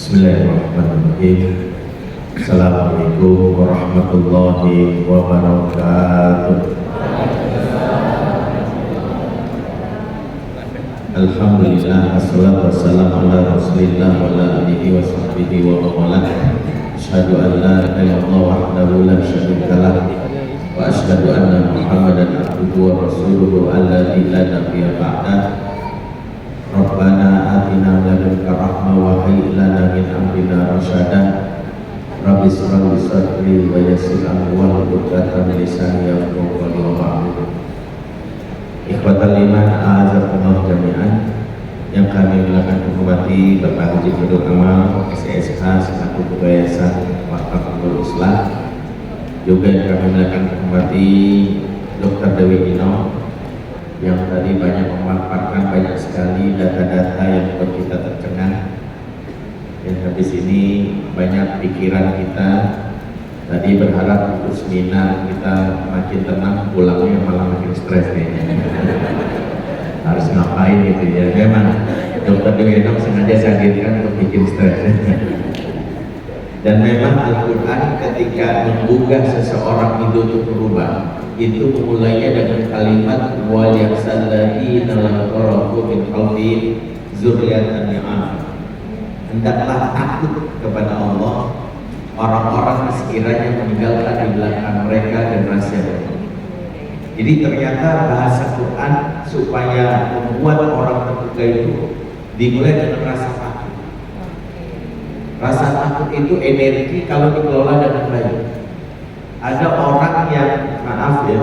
Bismillahirrahmanirrahim. Assalamualaikum warahmatullahi wabarakatuh. Alhamdulillah, wassalatu wassalamu ala rasulillah wa ala alihi wa sahbihi wa mawala. Asyhadu an la ilaha illallah wahdahu la syarika lah wa asyhadu anna Muhammadan abduhu wa rasuluhu alladzi la nabiyya ba'dah. Rabbana atina min ladunka rahmah wa hayyi lana min amrina rasyada. Rabbi shrah li sadri wa yassir amri wahlul 'uqdatam min lisani yafqahu qawli wa ba'du. Ikhwatal iman, a'azakumullah jami'an. Yang kami muliakan hormati Bapak Haji Khairul Amal SSH selaku Ketua Yayasan Wakaf Nurul Islam. Juga yang kami muliakan hormati Dr. Dewi Ino yang tadi banyak memanfaatkan banyak sekali data-data yang buat kita tercengang. Dan habis ini banyak pikiran kita tadi berharap untuk seminar kita makin tenang, pulangnya malah makin stres kayaknya. Harus ngapain gitu ya. Memang Dr. Dewi Eno sengaja saya hadirkan untuk bikin stres. Dan memang Al-Quran ketika menggugah seseorang itu untuk berubah, itu memulainya dengan kalimat wal yaksalladzina la tarafu min khalfihim dzurriyyatan ni'am. Hendaklah takut kepada Allah orang-orang yang sekiranya meninggalkan di belakang mereka generasi yang berikut. Jadi ternyata bahasa Quran supaya membuat orang terbuka itu dimulai dengan rasa takut. Rasa takut itu energi kalau dikelola dengan baik. Ada orang yang maaf ya,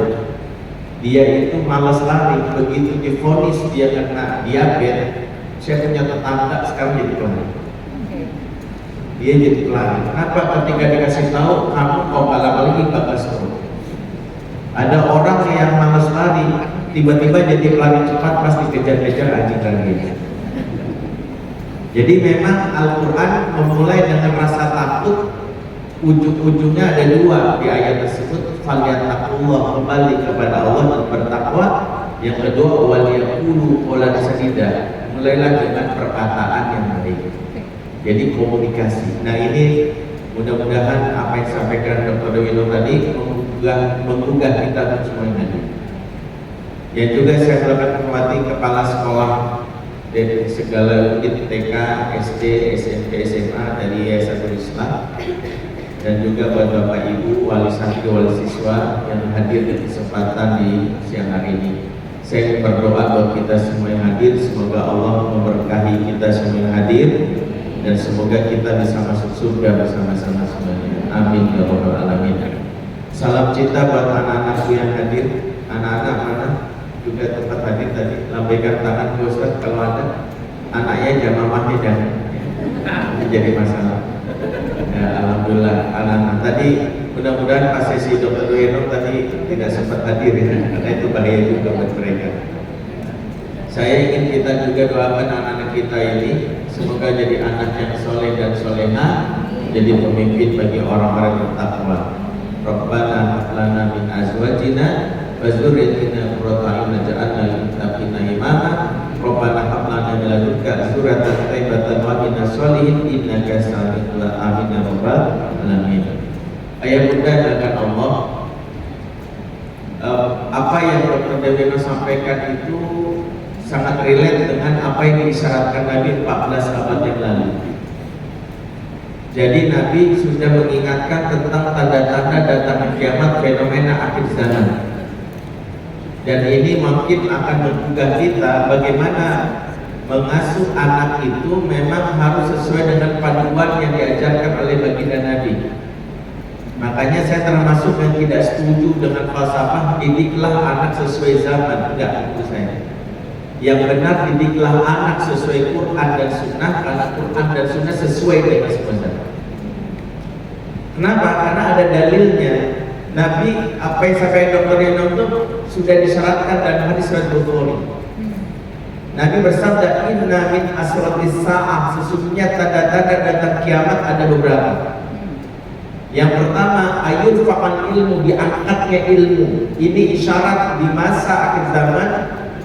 dia itu malas lari, begitu divonis dia kena diabetes. Saya punya tetangga sekarang jadi pelari. Dia jadi pelari. Kenapa? Ketika dikasih tahu kamu mau balap lagi bakal seru. Ada orang yang malas lari, tiba-tiba jadi pelari cepat pas dikejar-kejar anjing lagi. Jadi memang Al-Quran memulai dengan rasa takut. Ujung-ujungnya ada dua di ayat tersebut, falyattaqullah, kembali kepada Allah dan bertakwa. Yang kedua, waliyaqulu qawlan sadida, mulailah dengan perkataan yang baik. Jadi komunikasi. Nah ini mudah-mudahan apa yang disampaikan Dr. Dewi Ino tadi menggugah kita semuanya. Yang juga saya telah menghormati kepala sekolah dari segala unit TK, SD, SMP, SMA dari Yayasan Nurul Islam, dan juga buat Bapak Ibu, wali santri, wali siswa yang hadir di kesempatan di siang hari ini. Saya berdoa buat kita semua yang hadir, semoga Allah memberkahi kita semua yang hadir, dan semoga kita bisa masuk surga bersama-sama semuanya. Amin ya rabbal alamin. Salam cinta buat anak-anakku yang hadir. Anak-anak mana juga tempat hadir tadi, lambaikan tangan ke Ustaz kalau ada. Anaknya jangan mamahnya jangan, jadi masalah. Ya, alhamdulillah anak-anak tadi, mudah-mudahan pas sesi Dr. Dueno tadi tidak sempat hadir ya, karena itu bahaya juga buat mereka. Saya ingin kita juga doakan anak-anak kita ini semoga jadi anak yang soleh dan soleha, jadi pemimpin bagi orang-orang yang bertakwa. Rabbana hab lana min azwajina wa dzurriyyatina qurrata a'yun waj'alna lil muttaqina imama. Rabbana hab lana min ladunka dzurriyyatan thayyibatan wa qina sholihin innaka sami'ud du'a. Amin ya rabbal alamin. Ayah bunda dan Allah, apa yang Dr. Dewi sampaikan itu sangat relate dengan apa yang disyaratkan Nabi 14 abad yang lalu. Jadi Nabi sudah mengingatkan tentang tanda-tanda datangnya kiamat, fenomena akhir zaman. Dan ini mungkin akan menggugah kita bagaimana mengasuh anak itu memang harus sesuai dengan panduan yang diajarkan oleh baginda Nabi. Makanya saya termasuk yang tidak setuju dengan falsafah didiklah anak sesuai zaman. Enggak, itu saya. Yang benar didiklah anak sesuai Quran dan Sunnah, karena Quran dan Sunnah sesuai dengan semua zaman. Kenapa? Karena ada dalilnya. Nabi apa yang sampai Dr. Yeno itu sudah disyaratkan dalam hadis riwayat Bukhari. Nabi bersabda, inna min asratis sa'ah, sesungguhnya tanda-tanda datang kiamat ada beberapa. Yang pertama, ayun fakan ilmu, diangkatnya ilmu. Ini isyarat di masa akhir zaman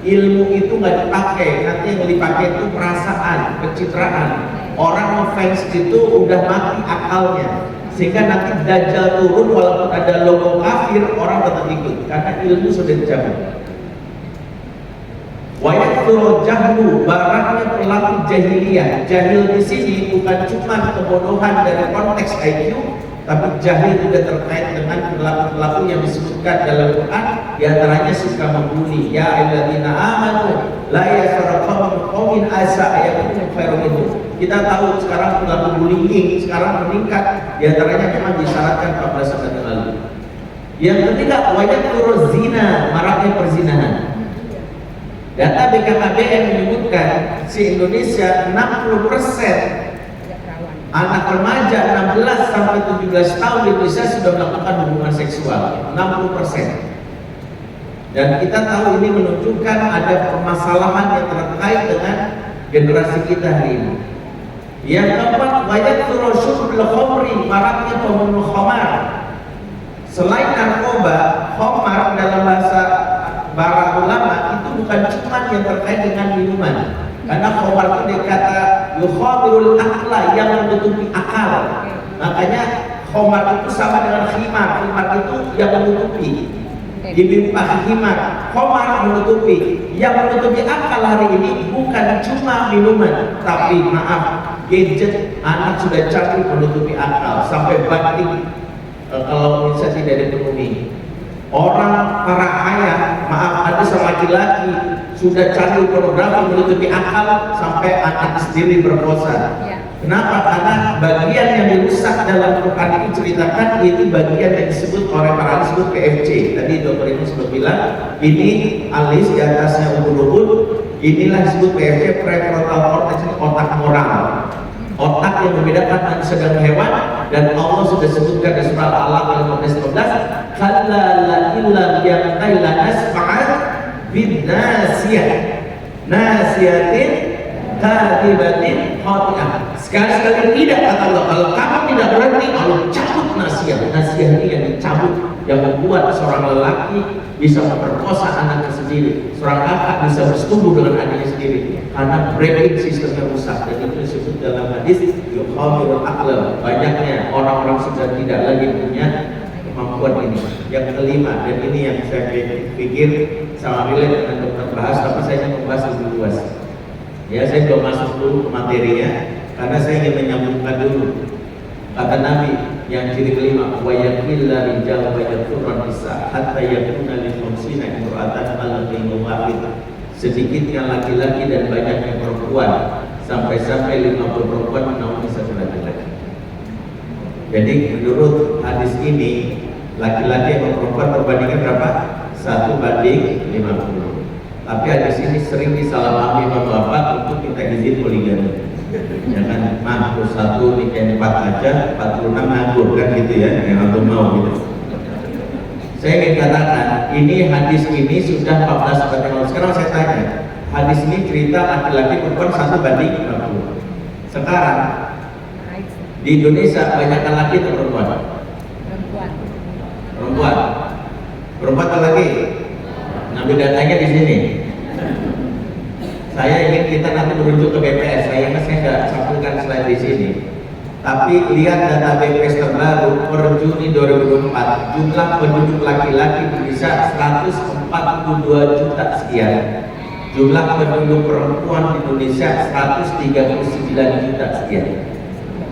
Ilmu itu nggak dipakai, nanti yang dipakai itu perasaan, pencitraan. Orang ngefans itu udah mati akalnya, sehingga nanti Dajjal turun walaupun ada logo kafir, orang tetap ikut karena ilmu sudah dicabut. Wayakthuru jahlu, baraknya perilaku jahiliyah. Jahil di sini bukan cuma kebodohan dari konteks IQ, tapi jahil juga terkait dengan perilaku yang disebutkan dalam Quran. Di antaranya suka membuli. Ya ayyuhalladzina amanu la yaskhar qaumun qaumin asa ayakum khairum minhum. Kita tahu sekarang perilaku bullying sekarang meningkat. Di antaranya memang disyaratkan 14 abad yang lalu. Yang ketiga, wayakthuru zina, maraknya perzinahan. Data BKKBN menyebutkan di Indonesia 60% anak remaja 16 sampai 17 tahun di Indonesia sudah melakukan hubungan seksual, 60%. Dan kita tahu ini menunjukkan ada permasalahan yang terkait dengan generasi kita hari ini. Yang keempat, wayakthuru syurbul khamri, maraknya peminum khamar. Selain narkoba, khamar dalam bahasa para ulama itu bukan cuma yang terkait dengan minuman, karena khamar itu dikata yukhamirul akla, yang menutupi akal. Makanya khamar itu sama dengan khimar. Khimar itu yang menutupi, dilimpah khimar. Khamar menutupi. Yang menutupi akal hari ini bukan cuma minuman, tapi maaf, gadget. Anak sudah canggih menutupi akal sampai batin kalau bisa tidak dipenuhi. Orang para ayah, maaf, ada seorang laki-laki sudah candu pornografi menutupi akal sampai anak sendiri berpuasa. Kenapa? Karena bagian yang dirusak dalam Quran itu ceritakan itu bagian yang disebut oleh para ahli disebut PFC. Tadi dokter ini sudah bilang ini alis di atasnya ubun-ubun, inilah disebut PFC, prefrontal cortex, otak moral. Otak yang membedakan manusia dan hewan, dan Allah sudah sebutkan di surah Al-Alaq ayat 15. Kalla la illam yantahi lanasfa'an bin nasiyah, nasiyatin kadibatin khati'ah. Sekali-sekali tidak, kata Allah, kalau kamu tidak berhenti, Allah cabut nasiyah. Nasiyah ini yang dicabut, yang membuat seorang lelaki bisa memperkosa anaknya sendiri, seorang kakak bisa bersetubuh dengan adiknya sendiri, karena brain sistemnya rusak. Dan itu disebut dalam hadis yukhamirul aqla, banyaknya orang-orang sudah tidak lagi punya kemampuan ini. Yang kelima, dan ini yang saya pikir sama relate dengan dokter bahas, tapi saya ingin membahas lebih luas. Ya, saya belum masuk dulu ke materinya, karena saya ingin menyambungkan dulu. Kata Nabi yang ciri kelima, wa yakilla rijal wa yakurran nisa hatta yakuna li khamsina imra'atan al-ghaymu wahid. Sedikitnya laki-laki dan banyaknya perempuan, sampai-sampai 50 perempuan menaungi satu laki-laki. Jadi menurut hadis ini, laki-laki dan perempuan perbandingan berapa? 1:50. Tapi hadis ini sering disalahpahami sama bapak untuk minta izin poligami. Jangan mah satu nikahin 4 aja, 46 nganggur kan gitu ya, yang aku mau gitu. Saya ingin katakan, ini hadis ini sudah 14 abad yang lalu. Sekarang saya tanya, hadis ini cerita laki-laki perempuan 1:50. Sekarang di Indonesia banyak laki atau perempuan? Perempuan. Perempuan atau laki? Ngambil datanya di sini. Saya ingin kita nanti merujuk ke BPS. Saya nggak sampaikan slide di sini. Tapi lihat data BPS terbaru per Juni 2024, jumlah penduduk laki-laki di Indonesia 142 juta sekian. Jumlah penduduk perempuan di Indonesia 139 juta sekian.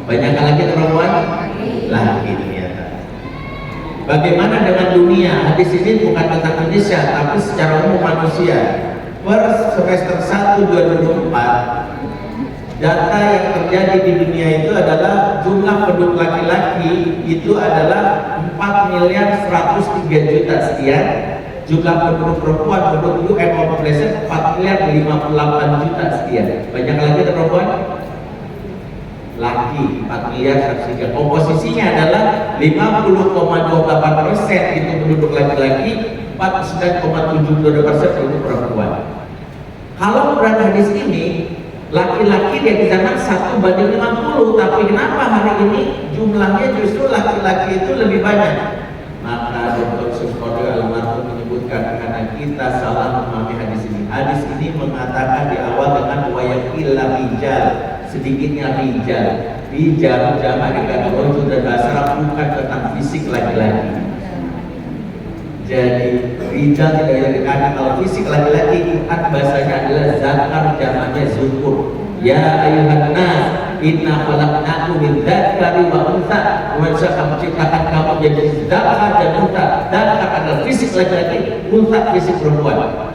Banyak laki atau perempuan? Laki ternyata. Bagaimana dengan dunia? Hadis ini bukan tentang Indonesia, tapi secara umum manusia. Per semester 1 2024, data yang terjadi di dunia itu adalah jumlah penduduk laki-laki itu adalah 4.103 juta sekian. Jumlah penduduk perempuan, penduduk UN population 4.058 juta sekian. Banyak lagi atau perempuan? Laki 4.103. Komposisinya adalah 50,28% itu penduduk laki-laki, 49,72% penduduk perempuan. Kalau menurut hadis ini, laki-laki di zaman 1:50, tapi kenapa hari ini jumlahnya justru laki-laki itu lebih banyak? Maka Dr. Suskodo almarhum menyebutkan karena kita salah memahami hadis ini. Hadis ini mengatakan di awal dengan wayakilla rijal, sedikitnya rijal. Rijal jamak dengan rojul dan bahasa Arab bukan tentang fisik laki-laki. Jadi rijal tidak bisa dikatakan kalau fisik laki-laki, Quran bahasanya adalah zakar, jamaknya zukur. Ya ayuhan nas, inna khalaqnakum min dzakari wa untha. Maka kami ciptakan kamu jadi zakar dan untha. Zakar adalah fisik laki-laki, untha fisik perempuan.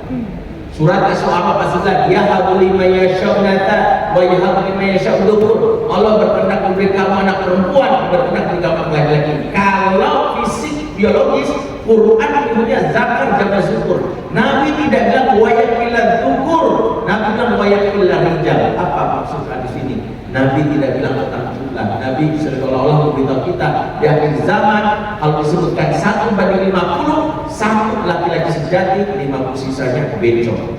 Surat As-Su'ara pasal ya habli may yasha'u nata wa yahabli may yasha'u dhukur. Allah berkehendak memberi kamu anak perempuan, berkehendak memberi kamu laki-laki. Kalau fisik biologis, Quran menyebutnya zakar jamak zukur. Nabi tidak bilang wayakillah dhukur, Nabi bilang wayakillah rijal. Apa maksud hadis ini? Nabi tidak bilang tentang jumlah. Nabi seolah-olah memberitahu kita di akhir zaman kalau disebutkan 1:50, satu laki-laki sejati, 50 sisanya bencong.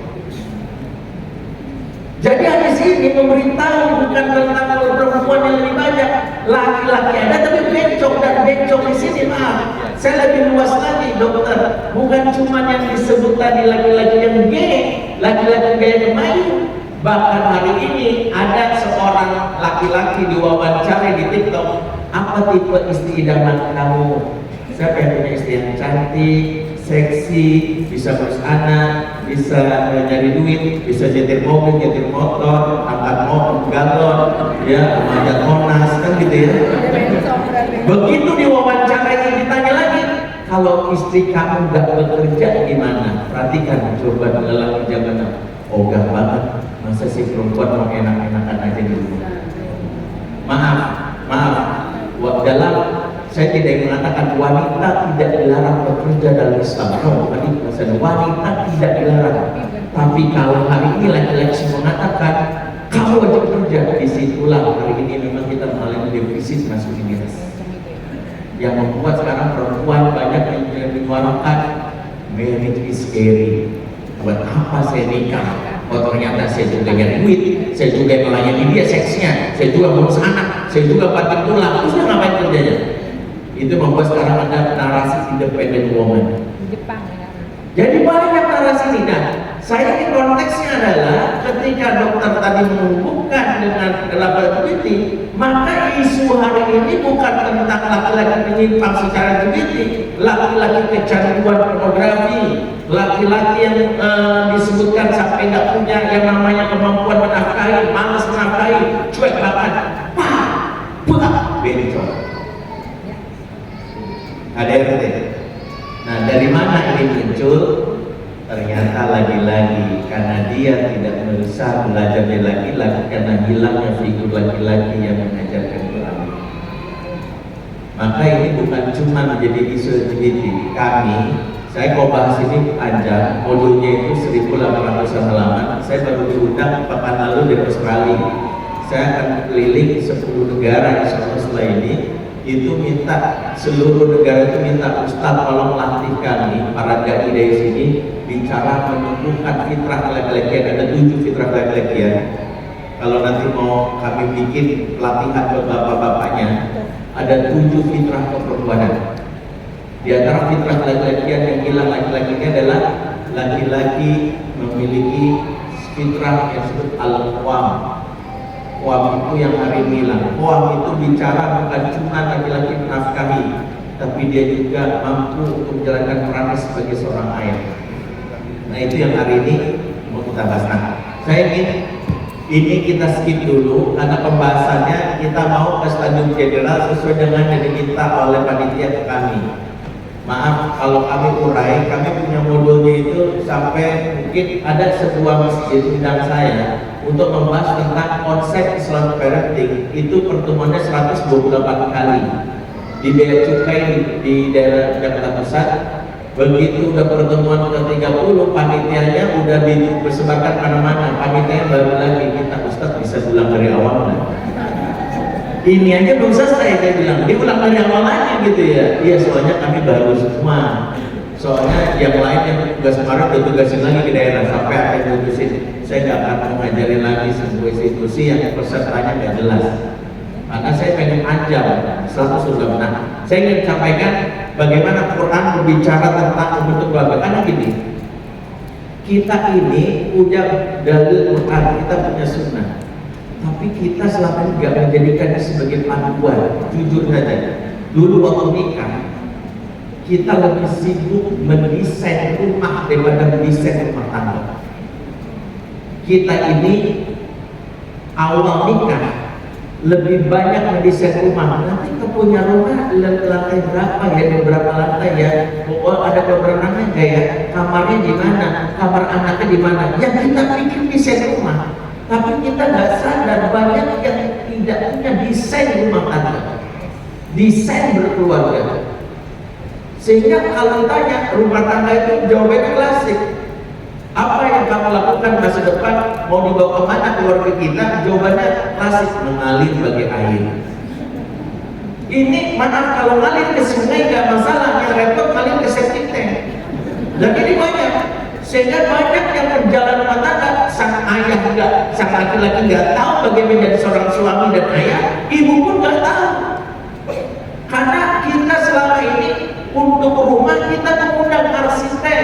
Jadi hadis ini memberitahu bukan tentang perempuan yang lebih banyak, laki-laki ada tapi bencong, dan bencong di sini maaf, saya lebih luas lagi dokter, bukan cuma yang disebut tadi laki-laki yang gay, laki-laki gay yang main. Bahkan hari ini ada seorang laki-laki diwawancara di TikTok, apa tipe istri idaman kamu? Saya pengen punya istri yang cantik, seksi, bisa ngurus anak, bisa nyari duit, bisa nyetir mobil, nyetir motor, angkat motor, galon, ya, manjat Monas, kan gitu ya. Begitu diwawancara ini ditanya lagi, kalau istri kamu gak bekerja gimana? Perhatikan, coba lelah kerja mana? Ogah banget, masa si perempuan mau enak-enakan aja di rumah. Maaf, dalam saya tidak mengatakan wanita tidak dilarang bekerja dalam Islam. No, wanita tidak dilarang. Tapi kalau hari ini laki-laki mengatakan kamu wajib bekerja, disitulah hari ini memang kita mengalami defisit maskulinitas. Yang membuat sekarang perempuan banyak yang menyuarakan marriage is scary. Buat apa saya nikah? Oh ternyata saya juga nyari duit, saya juga melayani dia seksnya, saya juga ngurus anak, saya juga banting tulang. Terus dia ngapain kerjanya? Itu membuat sekarang ada narasi independent woman. Jepang ya. Jadi banyak narasi ini. Nah, saya ini konteksnya adalah ketika dokter tadi menghubungkan dengan LGBT, maka isu hari ini bukan tentang laki-laki menyimpang secara LGBT, laki-laki kecanduan pornografi, laki-laki yang disebutkan sampai nggak punya yang namanya kemampuan menafkahi, malas menafkahi, cuek banget, bencong. ADRT. Nah, dari mana ini muncul? Ternyata lagi-lagi karena dia tidak berusaha belajar dari laki-laki karena hilangnya figur laki-laki yang mengajarkan Quran. Maka ini bukan cuma menjadi isu LGBT. Saya mau bahas ini panjang, modulnya itu 1800 halaman. Saya baru diundang pekan lalu dari Australia. Saya akan keliling 10 negara insya Allah setelah ini. Itu minta seluruh negara itu minta Ustaz tolong latih kami para dai dari sini bicara menumbuhkan fitrah laki-lakian. Ada 7 fitrah laki-lakian. Kalau nanti mau kami bikin pelatihan buat bapak-bapaknya, ada 7 fitrah keperempuanan. Di antara fitrah laki-lakian yang hilang laki-lakinya adalah laki-laki memiliki fitrah yang disebut al-qawam. Qawam itu yang hari ini hilang. Qawam itu bicara bukan cuma laki-laki menafkahi, tapi dia juga mampu untuk menjalankan perannya sebagai seorang ayah. Nah itu yang hari ini mau kita bahas. Nah, saya ingin ini kita skip dulu karena pembahasannya kita mau ke stadium general sesuai dengan yang diminta oleh panitia ke kami. Maaf kalau kami urai, kami punya modulnya itu sampai mungkin ada sebuah masjid undang saya untuk membahas tentang konsep Islam parenting. Itu pertemuannya 128 kali di Bea Cukai di daerah Jakarta Pusat. Begitu udah pertemuan ke-30, panitianya udah disebarkan mana-mana. Panitianya baru lagi kita, Ustaz bisa ulang dari awal lah. Ini aja belum selesai, saya bilang diulang dari awal lagi gitu ya. Iya soalnya kami baru semua. Soalnya yang lain yang tugas kemarin udah tugasin lagi ke daerah sampai akhir putusin. Saya nggak akan mengajarin lagi sebuah institusi yang pesertanya nggak jelas. Karena saya pengen panjang 100 sudah benar. Saya ingin sampaikan bagaimana Quran berbicara tentang membentuk keluarga. Karena gini, Kita ini punya dalil Quran, kita punya sunnah, tapi kita selama ini gak menjadikannya sebagai panduan. Jujur saja, dulu waktu nikah kita lebih sibuk mendesain rumah daripada mendesain rumah tangga. Kita ini awal nikah lebih banyak mendesain rumah. Nanti kita punya rumah lantai berapa ya, beberapa lantai ya, oh, ada beberapa lantai enggak ya, kamarnya di mana, kamar anaknya di mana. Yang kita pikir desain rumah, tapi kita nggak sadar banyak yang tidak punya desain rumah tangga, desain berkeluarga. Sehingga kalau tanya rumah tangga itu jawabannya klasik. Apa yang kamu lakukan masa depan, mau dibawa kemana keluarga kita? Jawabannya klasik, mengalir bagai air. Ini maaf, kalau ngalir ke sungai nggak masalah, yang repot ngalir ke septic tank. Dan ini banyak, sehingga banyak yang berjalan rumah tangga, sang ayah enggak, sang laki-laki nggak tahu bagaimana menjadi seorang suami dan ayah, ibu pun nggak tahu. Karena kita selama ini untuk rumah kita mengundang arsitek,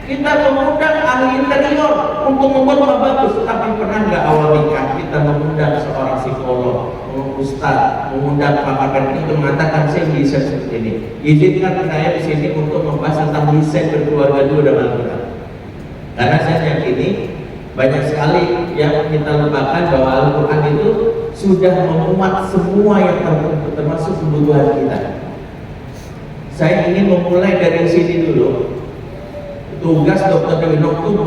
kita mengundang ahli interior untuk membuat rumah bagus, tapi pernah nggak awal nikah kita mengundang seorang psikolog, ustaz, mengundang pakar itu mengatakan saya bisa seperti ini. Izinkan saya di sini untuk membahas tentang desain berkeluarga dulu dalam Al-Quran. Karena saya yakini banyak sekali yang kita lupakan bahwa Al-Quran itu sudah memuat semua yang tertentu, termasuk kebutuhan kita. Saya ingin memulai dari sini dulu. Tugas Dr. Dewinok itu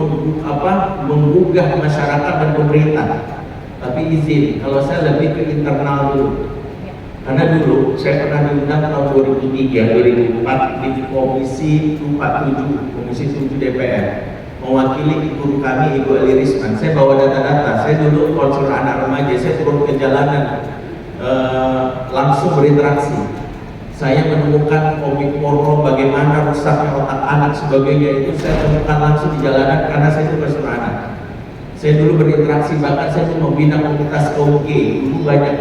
menggugah masyarakat dan pemerintah. Tapi izin, kalau saya lebih ke internal dulu. Karena dulu saya pernah diundang tahun 2003, 2004 di Komisi 47, Komisi 7 DPR, mewakili guru kami Ibu Ali Risman. Saya bawa data-data. Saya dulu konselor anak remaja, saya turun ke jalanan, langsung berinteraksi. Saya menemukan komik porno, bagaimana rusaknya otak anak sebagainya, itu saya temukan langsung di jalanan karena saya itu konselor anak. Saya dulu berinteraksi, bahkan saya itu membina komunitas kaum gay, dulu banyak,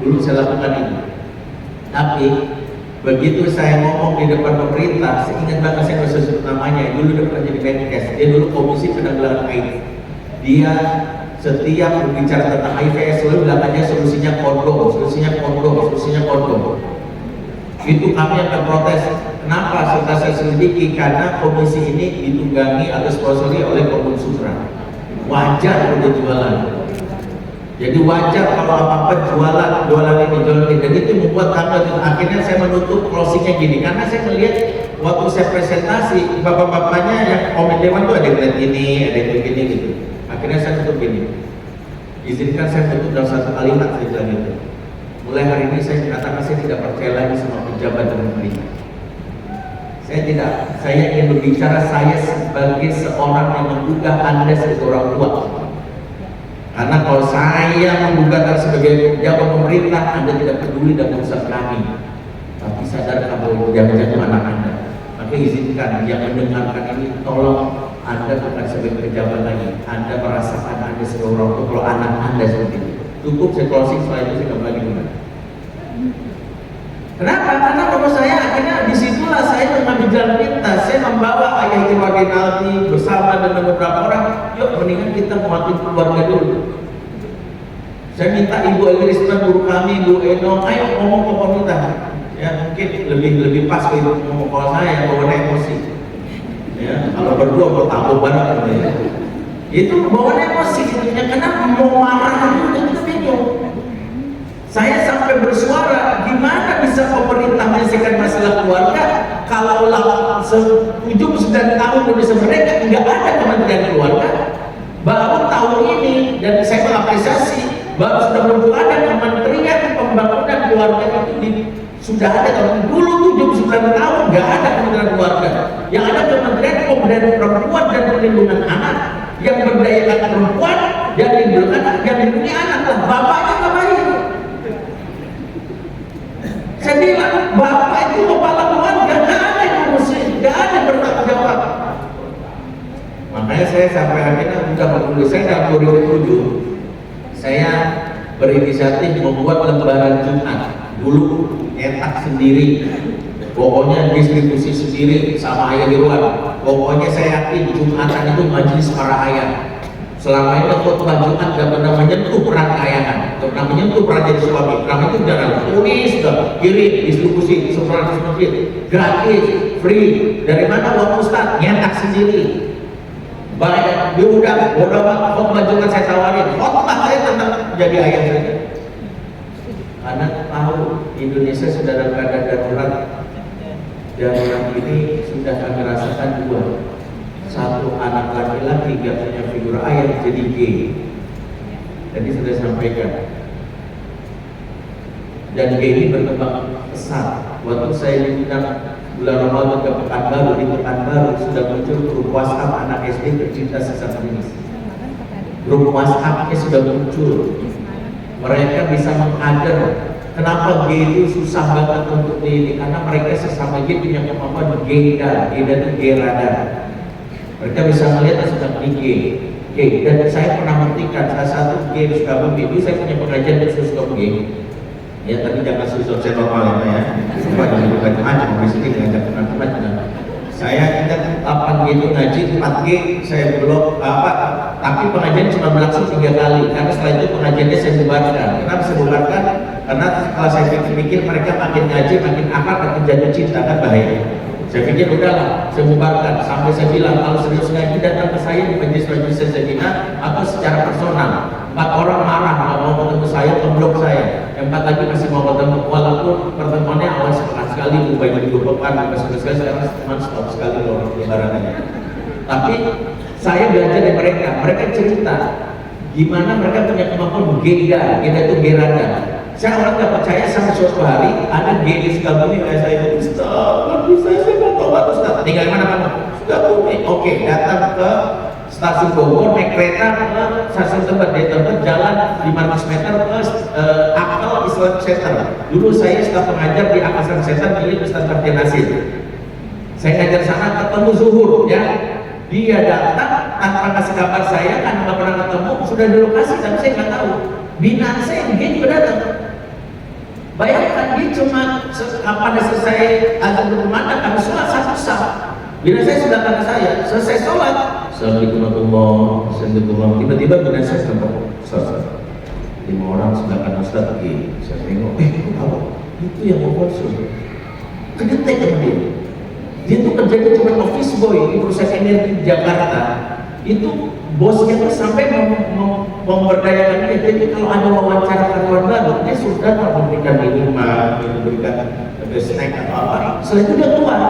dulu saya lakukan ini. Tapi begitu saya ngomong di depan pemerintah, saya ingat banget, saya nggak sebut namanya, dulu dia pernah jadi Menkes, dia dulu Komisi Penanggulangan AIDS. Dia setiap berbicara tentang HIV selalu bilangnya solusinya kondom, solusinya kondom, solusinya kondom. Itu kami akan protes. Kenapa? Setelah saya selidiki, karena komisi ini ditunggangi atau sponsori oleh Komisi Sutra. Wajar udah jualan. Jadi wajar kalau apa-apa jualan ini. Dan itu membuat kami akhirnya saya menutup closingnya gini. Karena saya melihat waktu saya presentasi, bapak-bapaknya yang komen dewan tuh ada yang lihat ini, ada yang begini gitu. Akhirnya saya tutup gini. Izinkan saya tutup dalam satu kalimat saya bilang gitu. Mulai hari ini saya mengatakan saya tidak percaya lagi sama pejabat dan pemerintah. Saya ingin berbicara saya sebagai seorang yang menggugah Anda sebagai orang tua. Karena kalau saya menggugah sebagai pejabat pemerintah, Anda tidak peduli dan urusan kami. Tapi sadar kalau jangan-jangan anak Anda. Maka izinkan yang mendengarkan ini, tolong Anda bukan sebagai pejabat lagi. Anda merasakan Anda sebagai orang tua kalau anak Anda seperti itu. Cukup saya closing, setelah itu saya kembali lagi kembali. Kenapa? Karena kalau saya akhirnya disitulah saya mengambil jalan pintas. Saya membawa ayah Ibu Rinaldi bersama dengan beberapa orang. Yuk mendingan kita mengatur keluarga dulu. Saya minta Ibu Risman, guru kami, Ibu Eno, ayo ngomong ke pemerintah. Ya mungkin lebih pas ke Ibu ngomong kalau saya bawa emosi. Ya kalau berdua mau tahu banget ya. Itu bawa emosi gitu. Karena mau marah itu bingung. Saya sampai bersuara, gimana bisa pemerintah menyelesaikan masalah keluarga kalau 79 tahun Indonesia mereka nggak ada Kementerian Keluarga. Baru tahun ini, dan saya mengapresiasi, baru sudah muncul ada Kementerian Pembangunan Keluarga itu sudah ada tahun dulu 79 tahun nggak ada Kementerian Keluarga. Yang ada Kementerian Pemberdayaan Perempuan dan Perlindungan Anak yang berdayakan perempuan dan melindungi anak lah. Bapaknya ngapain? Saya bilang, bapak itu kepala keluarga, nggak ada yang ngurusin, nggak ada yang bertanggung jawab. Makanya saya sampai akhirnya udah menulis, saya dalam 2007 saya berinisiatif membuat lembaran Jumat. Dulu nyetak sendiri, pokoknya distribusi sendiri sama ayah di luar. Pokoknya saya yakin Jumatan itu majelis para ayah. Selama ini khutbah Jumat gak pernah menyentuh peran keayahan, gak pernah menyentuh peran jadi suami. Peran itu udah tulis, kirim, distribusi, seperang masjid, gratis, free. Dari mana uang Ustaz? Nyetak sendiri. Baik, diundang, bodoh khutbah Jumat saya tawarin. Khutbah saya tentang jadi ayah saja. Karena tahu Indonesia sudah dalam keadaan darurat. Dan yang ini sudah kami rasakan dua. Satu, anak laki-laki gak punya figur ayah jadi gay. Tadi sudah sampaikan. Dan gay ini berkembang pesat. Waktu saya diundang bulan Ramadan ke Pekanbaru, di Pekanbaru sudah muncul grup WhatsApp anak SD tercinta sesama jenis. Grup WhatsAppnya sudah muncul. Mereka bisa mengajar. Kenapa gay itu susah banget untuk ini? Karena mereka sesama gay punya kemampuan gayda itu gay radar. Mereka bisa melihat dan sudah gay. Dan saya pernah buktikan salah satu gay di Sukabumi itu saya punya pengajian di Sukabumi. Ya tapi jangan susah saya normal ya. Supaya jangan macam-macam di sini ngajak teman-teman. Saya kita 8G itu ngaji, 4G saya belum tapi pengajian cuma berlangsung 3 kali karena setelah itu pengajiannya saya bubarkan. Kenapa saya bubarkan? Karena kalau saya pikir mereka makin ngaji, makin akrab, makin jatuh cinta kan bahaya. Saya pikir udahlah, saya bubarkan. Sampai saya bilang kalau serius ngaji datang ke saya di majelis Sakinah atau secara personal. 4 orang marah nggak mau ketemu saya, memblok saya. 4 lagi masih mau ketemu, walaupun pertemuannya awal sekali, banyak dibutuhkan, sekali sekarang cuma setahun sekali loh lebarannya. Tapi saya belajar dari mereka cerita gimana mereka punya kemampuan gayda itu gerada. Saya orang nggak percaya sampai suatu hari ada gay di Sukabumi kayak saya, Ustaz, saya mau tobat Ustaz. Tinggal mana kamu? Sukabumi. Oke, datang ke stasiun Bogor, naik kereta ke stasiun Tebet, dari Tebet jalan 500 meter ke Akal Islam Center. Dulu saya staf pengajar di Akal Islam Center milik Ustaz Martin Nasir. Saya ngajar sana ketemu Zuhur, ya. Dia datang tanpa kasih kabar saya karena nggak pernah ketemu, sudah di lokasi tapi saya nggak tahu. Binaan saya dia juga datang. Bayangkan dia cuma pada selesai azan berkumandang kami sholat satu sah. Bila saya sudah kata saya selesai sholat, Assalamualaikum warahmatullahi wabarakatuh. Tiba-tiba bila saya sampai selesai 5 orang sedangkan Ustaz lagi. Saya tengok, apa? Itu yang mau konsul. Kedetek sama dia. Dia tuh kerjanya cuma office boy di perusahaan energi di Jakarta. Itu bosnya tuh sampai memberdayakan dia. Jadi kalau ada wawancara karyawan baru, dia sudah memberikan minuman, memberikan snack atau apa. Setelah itu dia keluar.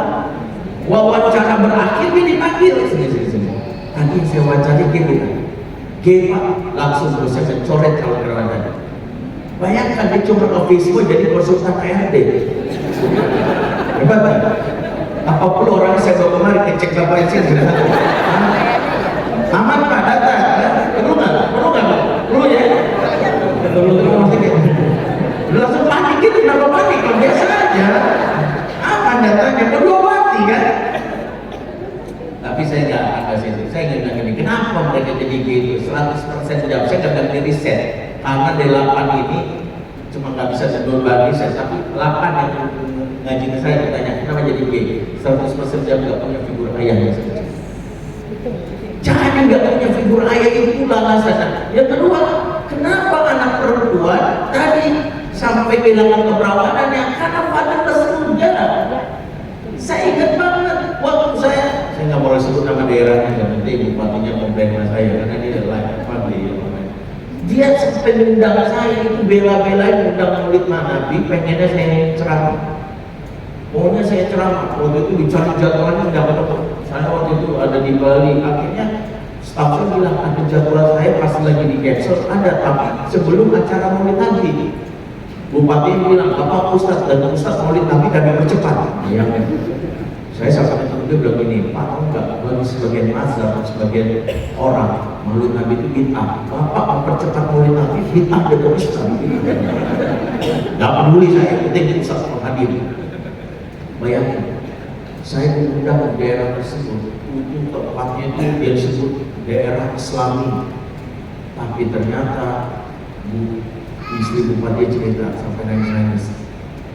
Wawancara berakhir dia dipanggil sini. Tadi saya wawancara gini kan. Pak, langsung saya coret kalau karyawan tadi. Bayangkan dia cuma office boy jadi konsultan PRD. Hebat kan? Apa perlu orang saya bawa kemari ngecek bapak isi sudah aman Pak, data perlu nggak perlu ya langsung panik gitu. Kenapa panik? Kalau biasa aja aman datanya, kedua mati kan. Tapi saya nggak agak situ, saya nggak bilang gini, kenapa mereka jadi gitu 100% jawab. Saya nggak bilang riset karena dari 8 ini cuma nggak bisa sebelum bagi saya, tapi 8 yang ngaji ke saya ditanya kenapa jadi gay, 100% jawab nggak punya figur ayah yang seperti itu. Jangan nggak punya figur ayah itu alasannya. Yang kedua, kenapa anak perempuan tadi sampai kehilangan keperawanannya karena pada surga. Saya ingat banget waktu saya nggak mau sebut nama daerahnya, yang penting bupatinya komplain sama saya karena dia dia sampai undang saya itu bela-belain undang Maulid Nabi, pengennya saya ceramah. Pokoknya saya ceramah, waktu itu dicari jadwalnya nggak ketemu. Saya waktu itu ada di Bali, akhirnya staf saya bilang ada jadwal saya pas lagi di cancel, ada tapi sebelum acara Maulid Nabi. Bupati bilang, Bapak Ustaz dan Ustaz Maulid Nabi kami percepat. Ya, saya sampai dia bilang gini, Pak, enggak, bagi sebagian mazhab, sebagian orang Maulid Nabi itu bid'ah. Bapak mempercepat Maulid Nabi, bid'ah dan Ustaz. Gak peduli saya, penting Ustaz menghadiri. Bayangkan, saya diundang ke daerah tersebut, itu tempatnya itu dia disebut daerah Islami, tapi ternyata istri bupati cerita sampai nangis-nangis,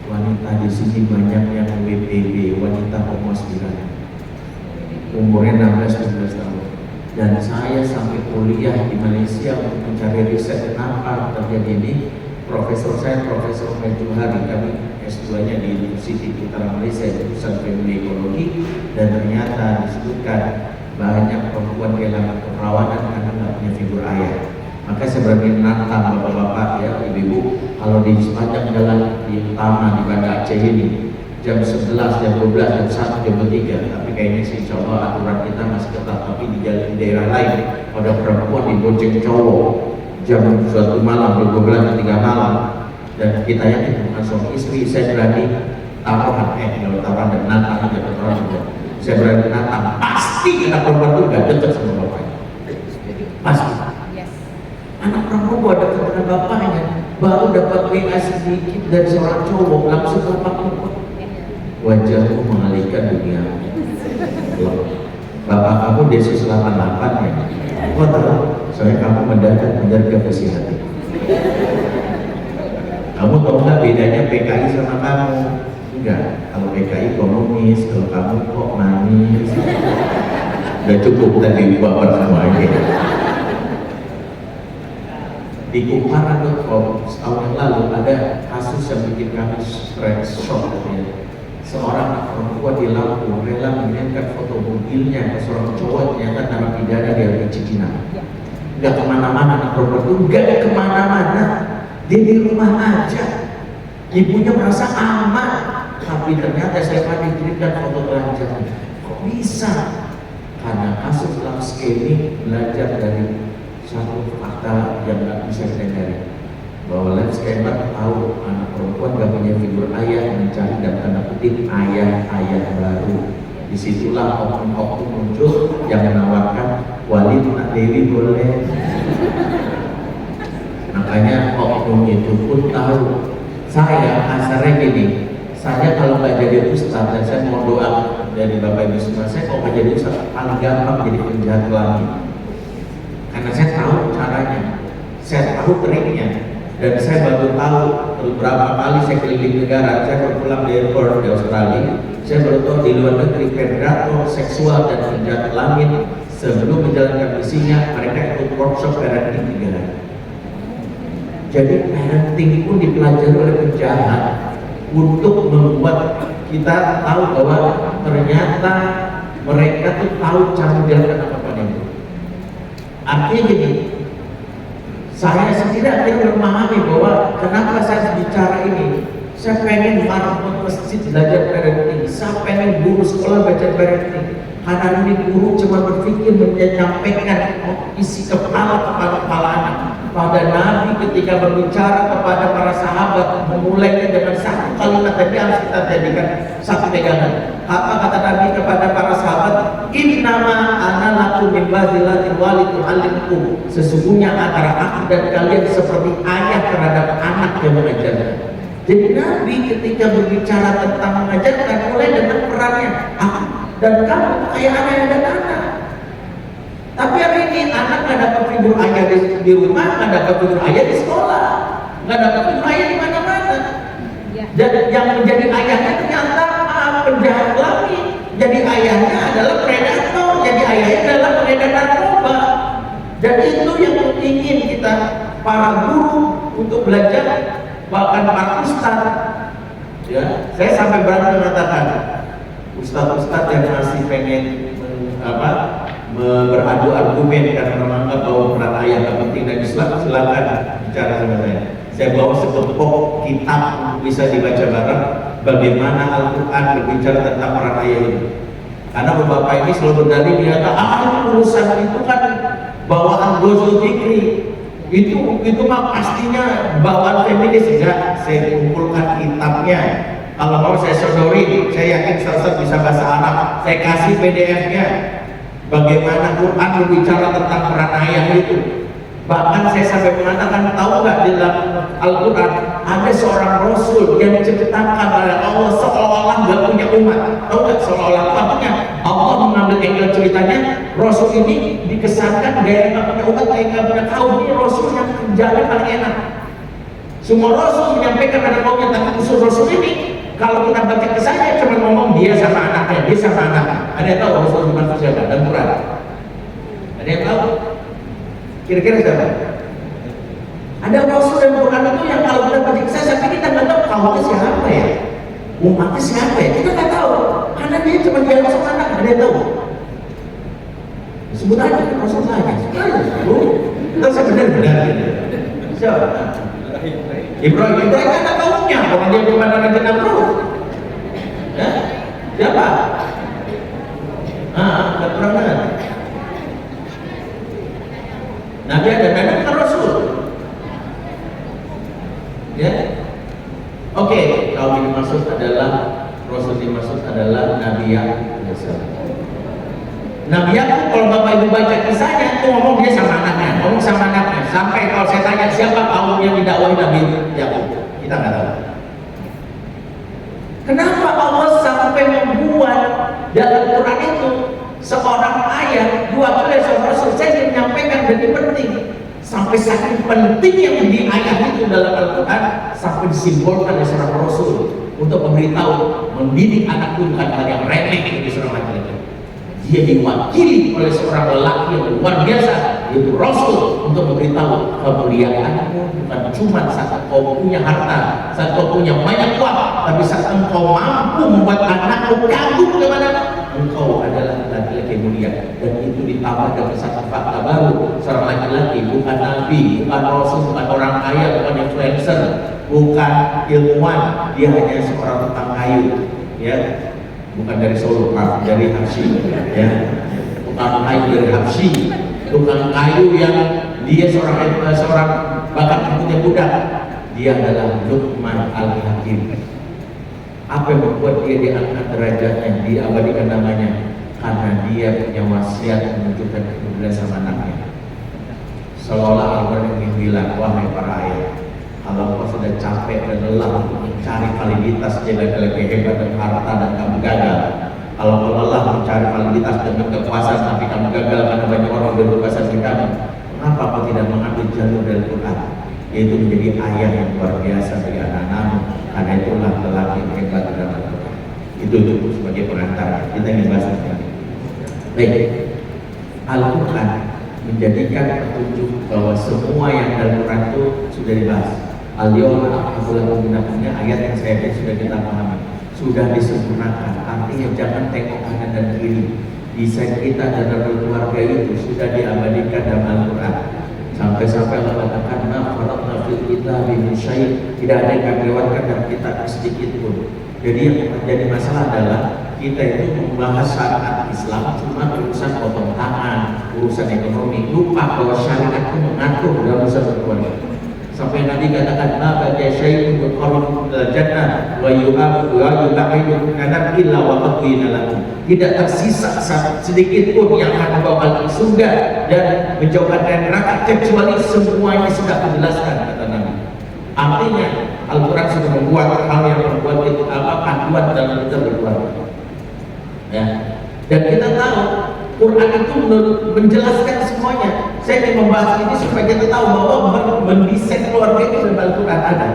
wanita di sini banyak yang WPB, wanita homo aspiran. umurnya 16-17 tahun. Dan saya sampai kuliah di Malaysia untuk mencari riset kenapa terjadi ini. Profesor saya, Profesor Mejuhari, kami S2-nya di Universiti Utara Malaysia, jurusan Family Ekologi, dan ternyata disebutkan banyak perempuan kehilangan keperawanan karena nggak punya figur ayah. Maka saya berani menantang bapak-bapak ya, ibu-ibu, kalau di sepanjang jalan di utama di Banda Aceh ini jam 11, jam 12, jam 1, jam 3, tapi kayaknya sih insya Allah aturan kita masih ketat. Tapi di daerah lain ada perempuan dibonceng cowok jam 1 malam, 12, 3 malam, dan kita yakin bukan suami istri. Saya berani taruhan, kalau taruhan dan nantang aja taruhan juga. Saya berani nantang, pasti anak perempuan itu gak dekat sama bapaknya, pasti. Anak perempuan dekat dengan bapaknya, baru dapat WA sedikit dari seorang cowok, langsung bapak wajahmu mengalihkan dunia. Bapak kamu Desus 88 ya? Kok tahu? Soalnya kamu mendadak menjaga kesehatan. Kamu tahu nggak bedanya PKI sama kamu? Enggak. Kalau PKI komunis, kalau kamu kok manis. Udah cukup tadi baper semuanya. Di Kumara.com setahun yang lalu ada kasus yang bikin kami stress shock ya. Seorang perempuan di Lampung rela mengirimkan foto mobilnya ke seorang cowok ternyata narapidana dari Cipinang. Nggak kemana-mana anak perempuan itu, nggak kemana-mana, dia di rumah aja. Ibunya merasa aman, tapi ternyata saya pernah dikirimkan foto telanjangnya. Kok bisa? Karena kasus dalam scamming belajar dari satu fakta yang nggak bisa dihindari, bahwa live scammer tahu anak perempuan gak punya figur ayah, mencari dan tanda kutip ayah baru. Disitulah oknum-oknum muncul yang menawarkan Walid nak Dewi boleh. Makanya oknum itu pun tahu. Saya kasarnya gini, saya kalau nggak jadi ustadz dan saya mau doa dari Bapak Ibu semua, saya kalau nggak jadi ustadz paling gampang jadi penjahat lagi. Karena saya tahu caranya, saya tahu triknya. Dan saya baru tahu beberapa kali saya keliling negara, saya baru pulang dari Perth di Australia, saya baru tahu di luar negeri predator seksual dan penjahat kelamin sebelum menjalankan misinya mereka ikut workshop parenting 3 hari. Jadi parenting pun dipelajari oleh penjahat untuk membuat kita tahu bahwa ternyata mereka tuh tahu cara menjalankan apa-apa itu. Artinya gini, saya sendiri akhirnya memahami bahwa kenapa saya bicara ini. Saya pengen bangun masjid belajar parenting, saya pengen guru sekolah belajar parenting. Karena ini guru cuma berpikir menyampaikan isi kepala anak. Pada Nabi ketika berbicara kepada para sahabat, memulainya dengan satu kalimat tadi harus kita jadikan satu pegangan. Apa kata Nabi kepada para sahabat? Innama ana lakum min bazilatin walidu alimkum. Sesungguhnya antara aku dan kalian seperti ayah terhadap anak yang mengajarkan. Jadi Nabi ketika berbicara tentang mengajarkan mulai dengan perannya aku dan kamu kayak ayah dan anak. Tapi hari ini anak nggak dapat figur ayah di rumah, nggak dapat figur ayah di sekolah, nggak dapat figur ayah di mana-mana. Dan yang menjadi ayahnya ternyata penjahat kelamin. Jadi ayahnya adalah predator, jadi ayahnya adalah pengedar narkoba. Dan itu yang ingin kita para guru untuk belajar, bahkan para ustadz. Ya, saya sampai berani mengatakan ustadz-ustadz yang masih pengen beradu argumen karena menganggap bahwa peran ayah tak penting dan Islam, silakan bicara sama saya. Saya bawa sekelompok kitab bisa dibaca bareng bagaimana Al-Quran berbicara tentang peran ayah ini. Karena bapak ini selalu berdalih mengatakan urusan itu kan bawaan Ghazul Fikri. Itu mah pastinya bawaan feminis. Ya, saya kumpulkan kitabnya. Kalau mau saya sodori, saya yakin Ustaz bisa bahasa Arab. Saya kasih PDF-nya. Bagaimana Quran berbicara tentang peran ayah itu. Bahkan saya sampai mengatakan, tahu nggak di dalam Al-Quran ada seorang Rasul yang diceritakan oleh Allah seolah-olah nggak punya umat. Tahu nggak seolah-olah artinya? Allah mengambil angle ceritanya, Rasul ini dikesankan gaya nggak punya umat, gaya nggak punya kaum. Ini Rasul yang kerjanya paling enak. Semua Rasul menyampaikan pada kaumnya, tapi usul Rasul ini Kalau kita baca kisahnya cuma ngomong dia sama anaknya, dia sama anaknya. Ada yang tahu Rasul dimaksud siapa? Dan Quran. Ada yang tahu? Kira-kira siapa? Ada Rasul dan Quran itu yang kalau kita baca kisah, tapi kita nggak tahu kaumnya siapa ya, umatnya siapa ya, kita nggak tahu. Karena dia cuma dia Rasul anak. Ada yang tahu? Sebut aja Rasul saja. Kita sebenarnya siapa? Ibrahim kan anak kaumnya, orang dia di mana Nabi Namrud. Ya? Siapa? Keterangan. Nabi ada anak kan Rasul. Ya? Oke, kaum ini maksud adalah Rasul dimaksud adalah Nabi Yakub. Nabi Yakub kalau bapak ibu baca kisahnya itu ngomong dia sama anaknya, ngomong sama anaknya. Sampai kalau saya tanya siapa kaum yang didakwahi Nabi Yakub, kita nggak tahu. Kenapa Allah sampai membuat dalam Quran itu seorang ayat dua kali seorang Rasul? Saya ingin menyampaikan jadi penting. Sampai saking penting yang di ayat itu dalam Al-Quran sampai disimbolkan oleh seorang Rasul untuk memberitahu, mendidik anak itu bukan hal yang remeh bagi seorang laki-laki. Dia diwakili oleh seorang lelaki yang luar biasa, yaitu Rasul, untuk memberitahu kemuliaanmu bukan cuma saat kau punya harta, saat kau punya banyak uang, tapi saat engkau mampu membuat anakmu kagum kepada engkau adalah laki-laki mulia. Dan itu ditambah dengan satu fakta baru, seorang laki-laki bukan nabi, bukan Rasul, bukan orang kaya, bukan influencer, bukan ilmuwan, dia hanya seorang tukang kayu, ya. Bukan dari Solo, maaf, dari Habsyi, ya. Tukang kayu dari Habsyi, tukang kayu yang dia seorang bakat punya budak. Dia adalah Luqman Al-Hakim. Apa yang membuat dia diangkat derajatnya, diabadikan namanya? Karena dia punya wasiat menunjukkan kemuliaan sama anaknya. Seolah Al-Quran ingin bilang, wahai para ayah, kalau kau sudah capek dan lelah untuk mencari validitas jelek-jelek hebat dan harta dan kamu gagal, kalau kau lelah mencari validitas dengan kekuasaan tapi kamu gagal karena banyak orang berkuasa di kamu, mengapa kau tidak mengambil jalur dari Quran, yaitu menjadi ayah yang luar biasa bagi anak-anakmu? Karena itulah lelaki yang hebat dalam Al-Quran. Itu cukup sebagai pengantar. Kita ingin bahas lagi. Baik, Al-Quran menjadikan petunjuk bahwa semua yang dalam Quran itu sudah dibahas. Al-Yawma akmaltu lakum dinakum, ayat yang saya baca sudah kita pahami, sudah disempurnakan. Artinya jangan tengok kanan dan kiri. Desain kita dalam berkeluarga itu sudah diabadikan dalam Al-Quran. Sampai-sampai Allah katakan, "Ma faratna fil kitabi min syai'." Tidak ada yang kami lewatkan dalam kitab sedikit pun. Jadi yang menjadi masalah adalah kita itu membahas syariat Islam cuma urusan potong tangan, urusan ekonomi, lupa bahwa syariat itu mengatur dalam urusan berkeluarga. Sampai Nabi katakan, "Ma baqiya syai'un yuqarribu ilal jannah wa yu'abu wa yuba'idu kanan illa wa qadina lakum." Tidak tersisa sedikit pun yang akan membawa ke surga dan menjauhkan dari neraka kecuali semuanya sudah dijelaskan, kata Nabi. Artinya Al-Quran sudah membuat hal yang membuat itu panduan dalam kita berkeluarga. Ya. Dan kita tahu Quran itu menjelaskan semuanya. Saya ingin membahas ini supaya kita tahu bahwa mendesain keluarga itu dalam Al-Quran ada.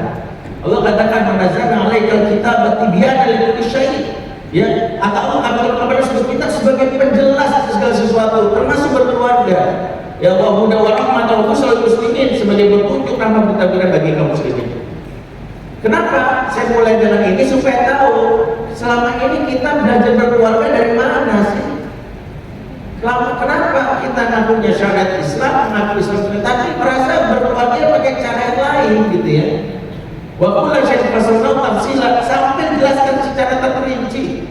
Allah katakan, "Nazzalna 'alaikal kitaba tibyanan likulli syai'." Ya, atau Allah kepada seluruh kita sebagai penjelas segala sesuatu, termasuk berkeluarga. Ya Allah, huda wa rahmatan wa busyral muslimin, sebagai petunjuk rahmat berita bagi kaum muslimin. Kenapa saya mulai dengan ini? Supaya tahu selama ini kita belajar berkeluarga dari mana sih? Kenapa kita ngakunya syariat Islam, mengaku Islam, tapi merasa berkeluarga pakai cara yang lain gitu ya? Wa kullu syai'in fasalnahu tafsilan, sampai dijelaskan secara terperinci.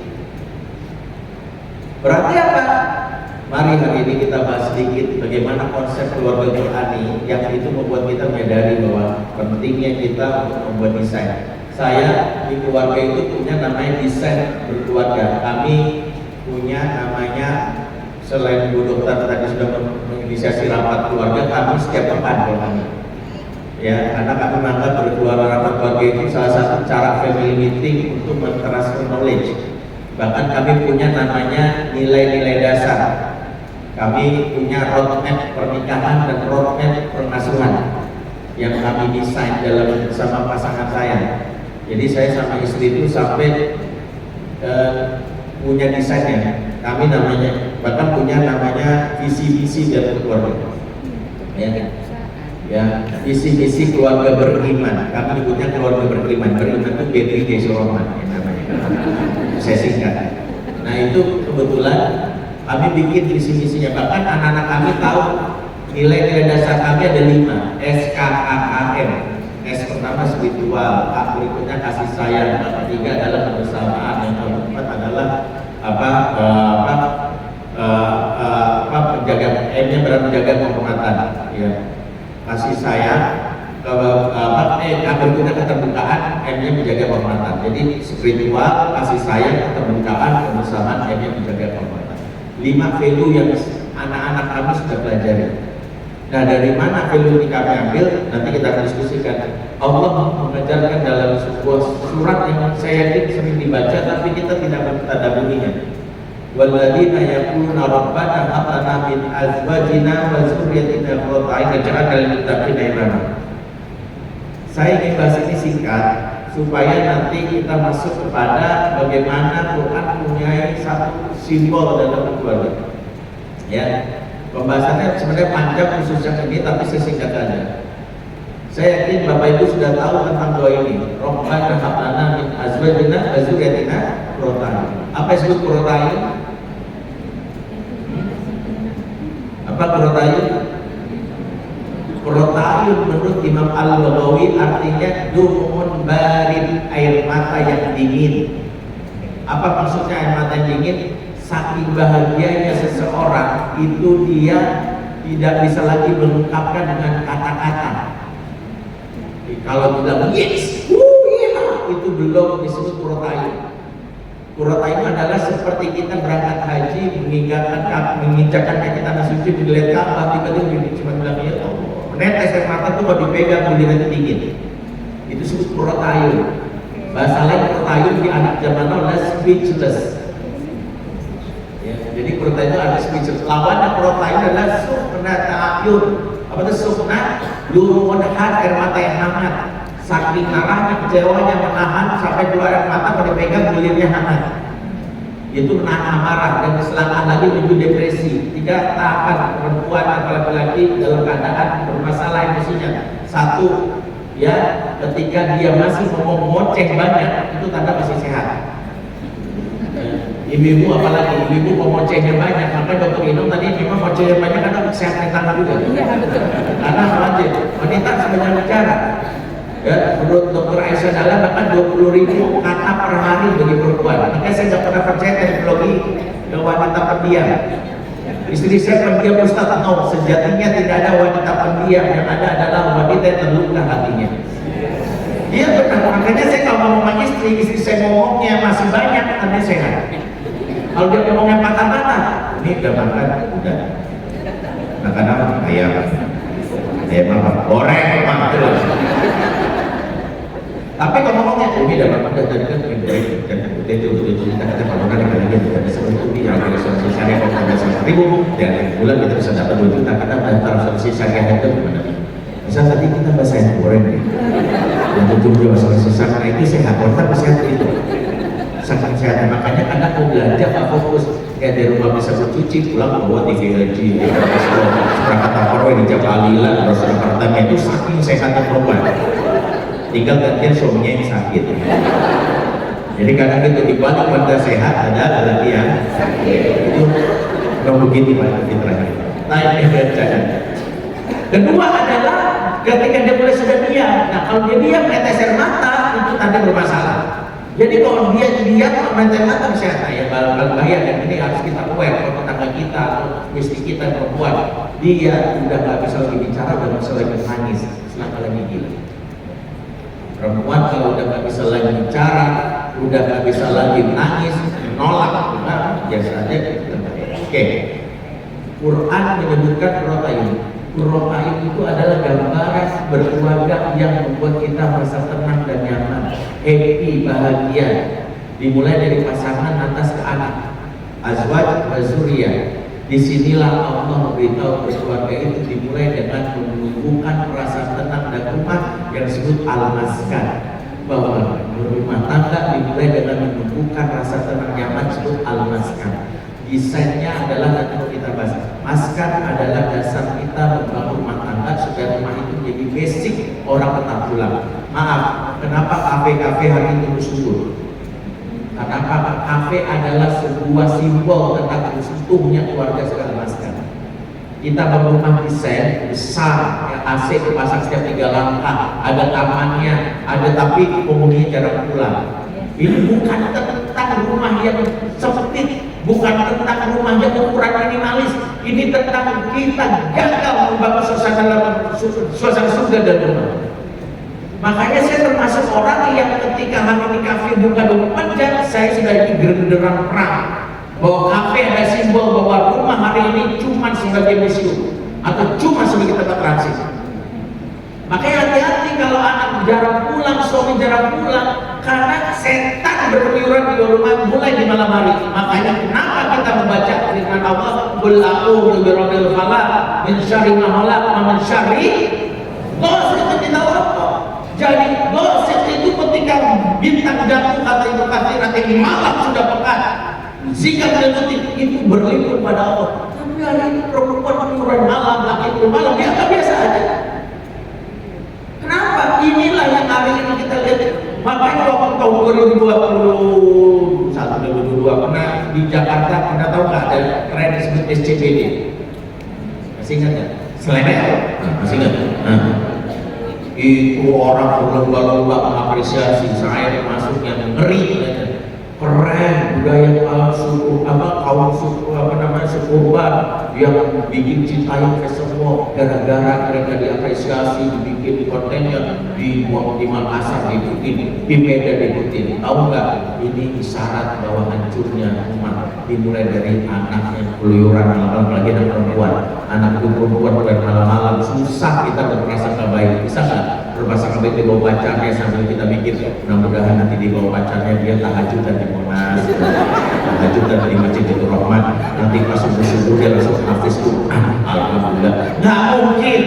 Berarti apa? Mari hari ini kita bahas sedikit bagaimana konsep keluarga Qur'ani yang itu membuat kita menyadari bahwa pentingnya kita untuk membuat desain. Saya di keluarga itu punya namanya desain berkeluarga. Kami punya namanya, selain Bu Dokter tadi sudah menginisiasi rapat keluarga, kami setiap pekan kalau kami. Ya, karena kami menganggap berkeluarga rapat keluarga itu salah satu cara family meeting untuk mentransfer knowledge. Bahkan kami punya namanya nilai-nilai dasar. Kami punya roadmap pernikahan dan roadmap pengasuhan yang kami desain dalam bersama pasangan saya. Jadi saya sama istri itu sampai punya desainnya. Kami namanya, bahkan punya namanya visi misi dalam keluarga. Ya, visi misi keluarga beriman. Kami nyebutnya keluarga beriman. Beriman itu Bedri Desorman ya namanya. Saya singkat. Nah itu kebetulan kami bikin visi misinya. Bahkan anak-anak kami tahu nilai-nilai dasar kami ada 5 SKKKM. S pertama spiritual, K berikutnya kasih sayang, yang ketiga adalah kebersamaan, yang keempat adalah menjaga, M-nya berarti menjaga kehormatan, ya. Kasih sayang, K berikutnya keterbukaan, M-nya menjaga kehormatan. Jadi spiritual, kasih sayang, keterbukaan, kebersamaan, M-nya menjaga kehormatan. 5 value yang anak-anak kami sudah pelajari. Nah dari mana value ini kami ambil, nanti kita akan diskusikan. Allah mengajarkan dalam sebuah surat yang saya yakin sering dibaca tapi kita tidak mentadabburinya. Walladzina yaquluna rabbana hab lana min azwajina wa dzurriyyatina qurrata a'yun waj'alna lil muttaqina imama. Saya ingin bahas ini singkat supaya nanti kita masuk kepada bagaimana Quran punya satu simbol dalam keluarga. Ya. Pembahasannya sebenarnya panjang khusus yang ini, tapi saya singkat aja. Saya yakin Bapak Ibu sudah tahu tentang doa ini. Rabbana hab lana min azwajina wa dzurriyyatina qurrata a'yun. Apa yang disebut qurrata a'yun? Apa qurrata a'yun? Qurrata a'yun menurut Imam Al-Baghawi artinya dumun barid, air mata yang dingin. Apa maksudnya air mata yang dingin? Saking bahagianya seseorang itu dia tidak bisa lagi mengungkapkan dengan kata-kata. Kalau bilang yes, yeah, itu belum disebut qurrata a'yun. Qurrata a'yun adalah seperti kita berangkat haji, menginjakkan kaki tanah suci di lihat Ka'bah, tiba-tiba cuma bilang ya Allah, menetes air mata tuh kalau dipegang bibirnya dingin. Itu disebut qurrata a'yun. Bahasa lain qurrata a'yun di anak zaman now adalah speechless. Jadi qurrata itu ada speechless. Lawannya qurrata adalah suhna ta'ayun. Apa itu suhna? Dumun had, air mata yang hangat. Saking marahnya, kecewanya menahan sampai keluar air mata, pada pegang kulitnya hangat. Itu menahan amarah dan kecelakaan lagi menuju depresi. 3 tahapan perempuan atau laki-laki dalam keadaan bermasalah emosinya. 1, ya, ketika dia masih ngomong ngoceh banyak, itu tanda masih sehat. Ibu-ibu apalagi, ibu-ibu pemocehnya banyak, maka dokter Inung tadi memang pemocehnya banyak karena kesehatan tangan juga. Iya betul. Karena wajib wanita sebanyak bicara. Ya, menurut dokter Aisyah Dahlan bahkan 20.000 kata per hari bagi perempuan. Makanya saya nggak pernah percaya teknologi wanita pendiam. Istri saya pendiam Ustaz, no, sejatinya tidak ada wanita pendiam, yang ada adalah wanita yang terluka hatinya. Iya benar, makanya saya kalau ngomong sama istri saya ngomongnya masih banyak, tanda sehat. Kalau dia ngomongnya patah-patah, ini udah makan, udah makan apa? Ayam apa? Goreng, terus. Tapi kalau ngomongnya, ini udah makan, tadi kan itu kita kata patokan yang lagi ada seperti yang ada solusi syariah kalau ada 1.000 dan bulan kita bisa dapat 2 juta, kita antara solusi syariah itu gimana? Misal tadi kita bahasa yang goreng nih, yang 7 solusi syariah itu sehat, orang sehat itu. Sangat sehat, makanya kadang mau belanja Pak fokus kayak di rumah bisa mencuci, pulang bawa TV LG, perangkat Tupperware di Jabalila, terus apartemen itu saking sehatnya perempuan. Tinggal gantian suaminya yang sakit. Jadi kadang itu dibalik pada sehat ada lagi yang sakit. Itu kalau begini Pak fitrahnya. Nah ini bacakan. Kedua adalah ketika dia mulai sudah diam. Nah kalau dia diam netes air mata itu tanda bermasalah. Jadi kalau dia diam menetes mata kesehatan ya bahaya, dan ini harus kita aware kalau tetangga kita atau istri kita perempuan dia udah nggak bisa lagi bicara, udah nggak bisa lagi nangis, selama lagi gila. Perempuan kalau udah nggak bisa lagi bicara, udah nggak bisa lagi nangis, menolak, biasa aja. Oke. Quran menyebutkan qurrata a'yun. Qurrata a'yun itu adalah gambaran berkeluarga yang membuat kita merasa tenang dan nyaman, happy, bahagia. Dimulai dari pasangan atas ke anak, azwaj wa dzurriyyah. Disinilah Allah memberitahu berkeluarga itu dimulai dengan menumbuhkan perasaan tenang dan rumah yang disebut al-maskan, bahwa Berumah tangga dimulai dengan menumbuhkan rasa tenang nyaman disebut al-maskan. Desainnya adalah nanti kita bahas. Maskan adalah dasar kita membangun rumah tangga supaya rumah itu menjadi basic orang tetap pulang. Maaf, kenapa kafe-kafe hari ini terus subur? Karena kafe adalah sebuah simbol tentang utuhnya keluarga segala maskan. Kita bangun rumah desain besar, yang AC dipasang setiap 3 langkah, ada tamannya, ada tapi penghuninya jarang pulang. Ini bukan tentang rumah yang sempit, bukan tentang rumah yang ukuran minimalis. Ini tentang kita gagal membangun suasana surga dan rumah. Makanya saya termasuk orang yang ketika hari ini kafe buka 24 jam, saya sudah digerderang perang bahwa kafe ada simbol bahwa rumah hari ini cuma sebagai museum atau cuma sebagai tempat transit. Makanya hati-hati kalau anak jarang pulang, suami jarang pulang, karena setan berkeliaran di rumah mulai di malam hari. Makanya kenapa kita membaca firman Allah, qul a'udzu birabbil falaq min syarri ma khalaq wa min syarri ghasiqin idza waqab. Jadi ghasiq itu ketika bintang jatuh, kata Ibnu Katsir, nanti malam sudah pekat. Zikir dan detik itu berlindung pada Allah. Tapi hari ini perempuan turun malam, laki turun malam, biasa aja. Kenapa? Inilah yang hari ini kita lihat. Makanya waktu tahun 2021 2022 pernah di Jakarta, pernah tahu nggak ada tren disebut SCBD? Masih ingat nggak? Selebel? Masih ingat? Itu orang berlomba-lomba mengapresiasi, saya termasuk yang ngeri. Keren budaya kaum suku Sukurban yang bikin Citayam Festival gara-gara mereka diapresiasi, dibikin kontennya di Makassar dibikin, di Medan dibikin. Tahu nggak? Ini isyarat bahwa hancurnya umat dimulai dari anak yang keluyuran malam, apalagi anak perempuan. Anak itu perempuan malam-malam susah kita berprasangka baik. Bisa nggak berprasangka baik di bawah pacarnya sambil kita mikir mudah-mudahan nanti di bawah pacarnya dia tahajud dan di Monas, tahajud dan di Masjidil Rahman, nanti pas subuh dia langsung hafiz Quran. Alhamdulillah. Nggak mungkin.